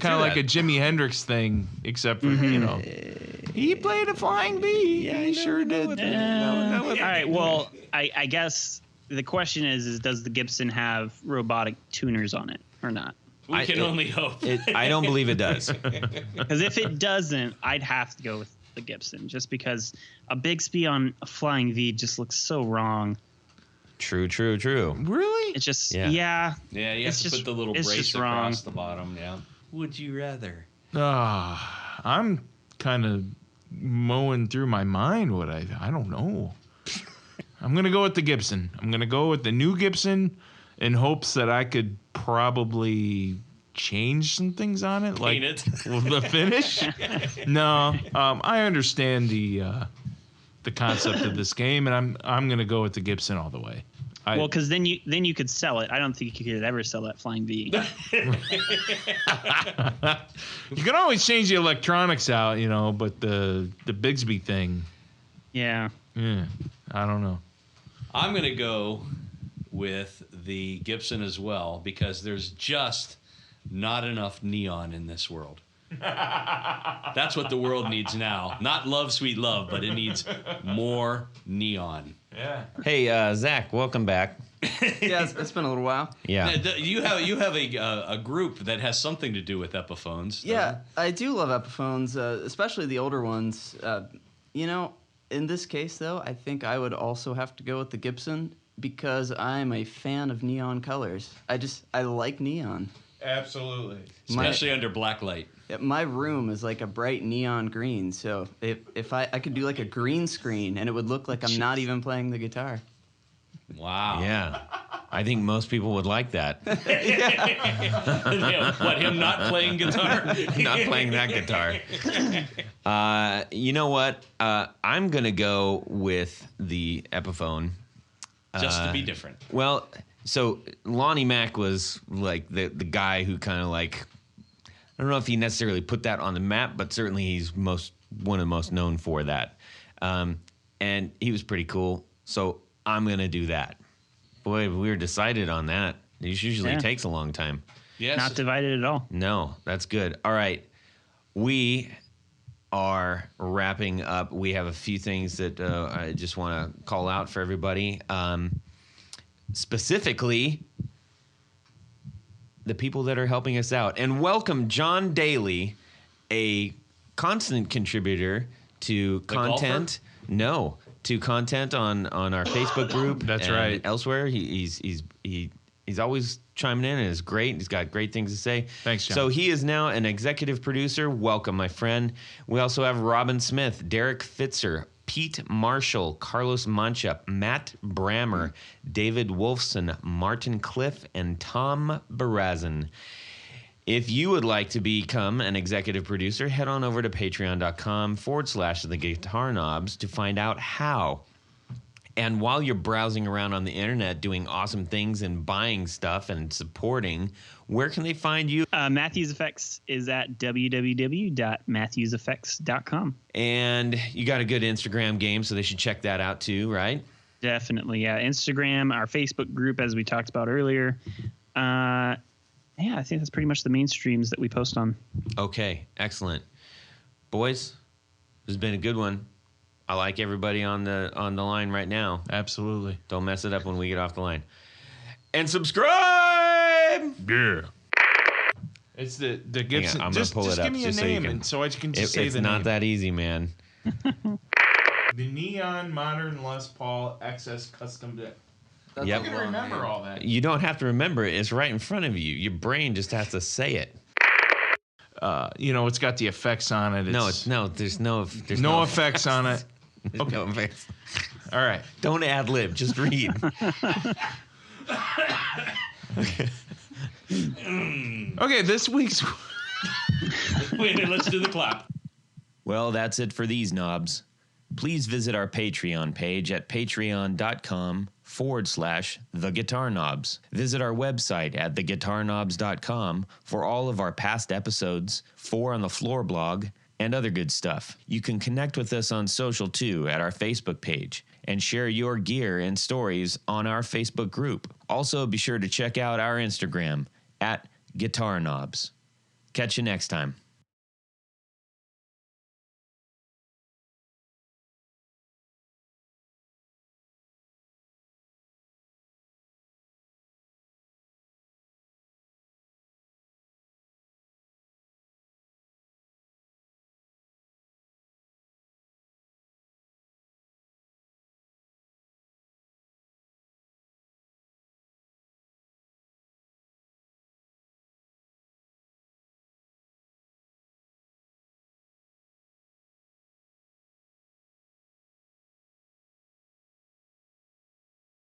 kind of like a Jimi Hendrix thing, except for, he played a Flying V. Yeah, he sure did. All right, well, I guess the question is does the Gibson have robotic tuners on it or not? We can only hope. I don't believe it does. Because if it doesn't, I'd have to go with the Gibson, just because a Bigsby on a Flying V just looks so wrong. True. Really? It's just, Yeah, you have it's to just- put the little it's brace just wrong. across the bottom. Yeah. Would you rather? I'm kind of mowing through my mind what I don't know. I'm going to go with the Gibson. I'm going to go with the new Gibson in hopes that I could probably change some things on it. Paint like it. the finish. No, I understand the concept of this game, and I'm going to go with the Gibson all the way. Well, because then you could sell it. I don't think you could ever sell that Flying V. You can always change the electronics out, but the Bigsby thing, Yeah. I don't know. I'm going to go with the Gibson as well because there's just not enough neon in this world. That's what the world needs now. Not love, sweet love, but it needs more neon. Yeah. Hey, Zach, welcome back. Yeah, it's been a little while. Yeah. You have a group that has something to do with Epiphones. Yeah, I do love Epiphones, especially the older ones. In this case, though, I think I would also have to go with the Gibson because I'm a fan of neon colors. I like neon. Absolutely. Especially under black light. My room is like a bright neon green, so if I could do like a green screen and it would look like I'm not even playing the guitar. Wow. Yeah. I think most people would like that. What, him not playing guitar? Not playing that guitar. You know what? I'm going to go with the Epiphone. Just to be different. Well, so Lonnie Mack was like the guy who kind of like, I don't know if he necessarily put that on the map, but certainly he's one of the most known for that. And he was pretty cool. So I'm going to do that. Boy, we were decided on that. This usually takes a long time. Yes. Not divided at all. No, that's good. All right. We are wrapping up, we have a few things that I just want to call out for everybody. Specifically, the people that are helping us out. And welcome John Daly, a constant contributor to content. No, to content on our Facebook group. That's and right. Elsewhere, he's always chiming in and is great. He's got great things to say. Thanks, John. So he is now an executive producer. Welcome, my friend. We also have Robin Smith, Derek Fitzer, Pete Marshall, Carlos Mancha, Matt Brammer, David Wolfson, Martin Cliff, and Tom Barazin. If you would like to become an executive producer, head on over to patreon.com/The Guitar Knobs to find out how. And while you're browsing around on the internet doing awesome things and buying stuff and supporting, where can they find you? Matthews Effects is at www.matthewseffects.com. And you got a good Instagram game, so they should check that out too, right? Definitely, yeah. Instagram, our Facebook group, as we talked about earlier. Yeah, I think that's pretty much the main streams that we post on. Okay, excellent. Boys, this has been a good one. I like everybody on the line right now. Absolutely. Don't mess it up when we get off the line. And subscribe! Yeah. It's the Gibson. I'm just gonna pull it up give me a just so you name, can- and so I can just say It's the not name. that easy, man. The Neon Modern Les Paul XS Custom Deck. That's Yep. a I can long remember name. all that. You don't have to remember it. It's right in front of you. Your brain just has to say it. It's got the effects on it. There's no no effects on it. There's no effects. All right. Don't ad lib. Just read. Okay, this week's. Wait, let's do the clap. Well, that's it for these knobs. Please visit our Patreon page at patreon.com/The Guitar Knobs. Visit our website at theguitarknobs.com for all of our past episodes, 4 on the Floor blog, and other good stuff. You can connect with us on social too at our Facebook page and share your gear and stories on our Facebook group. Also, be sure to check out our Instagram at Guitar Knobs. Catch you next time.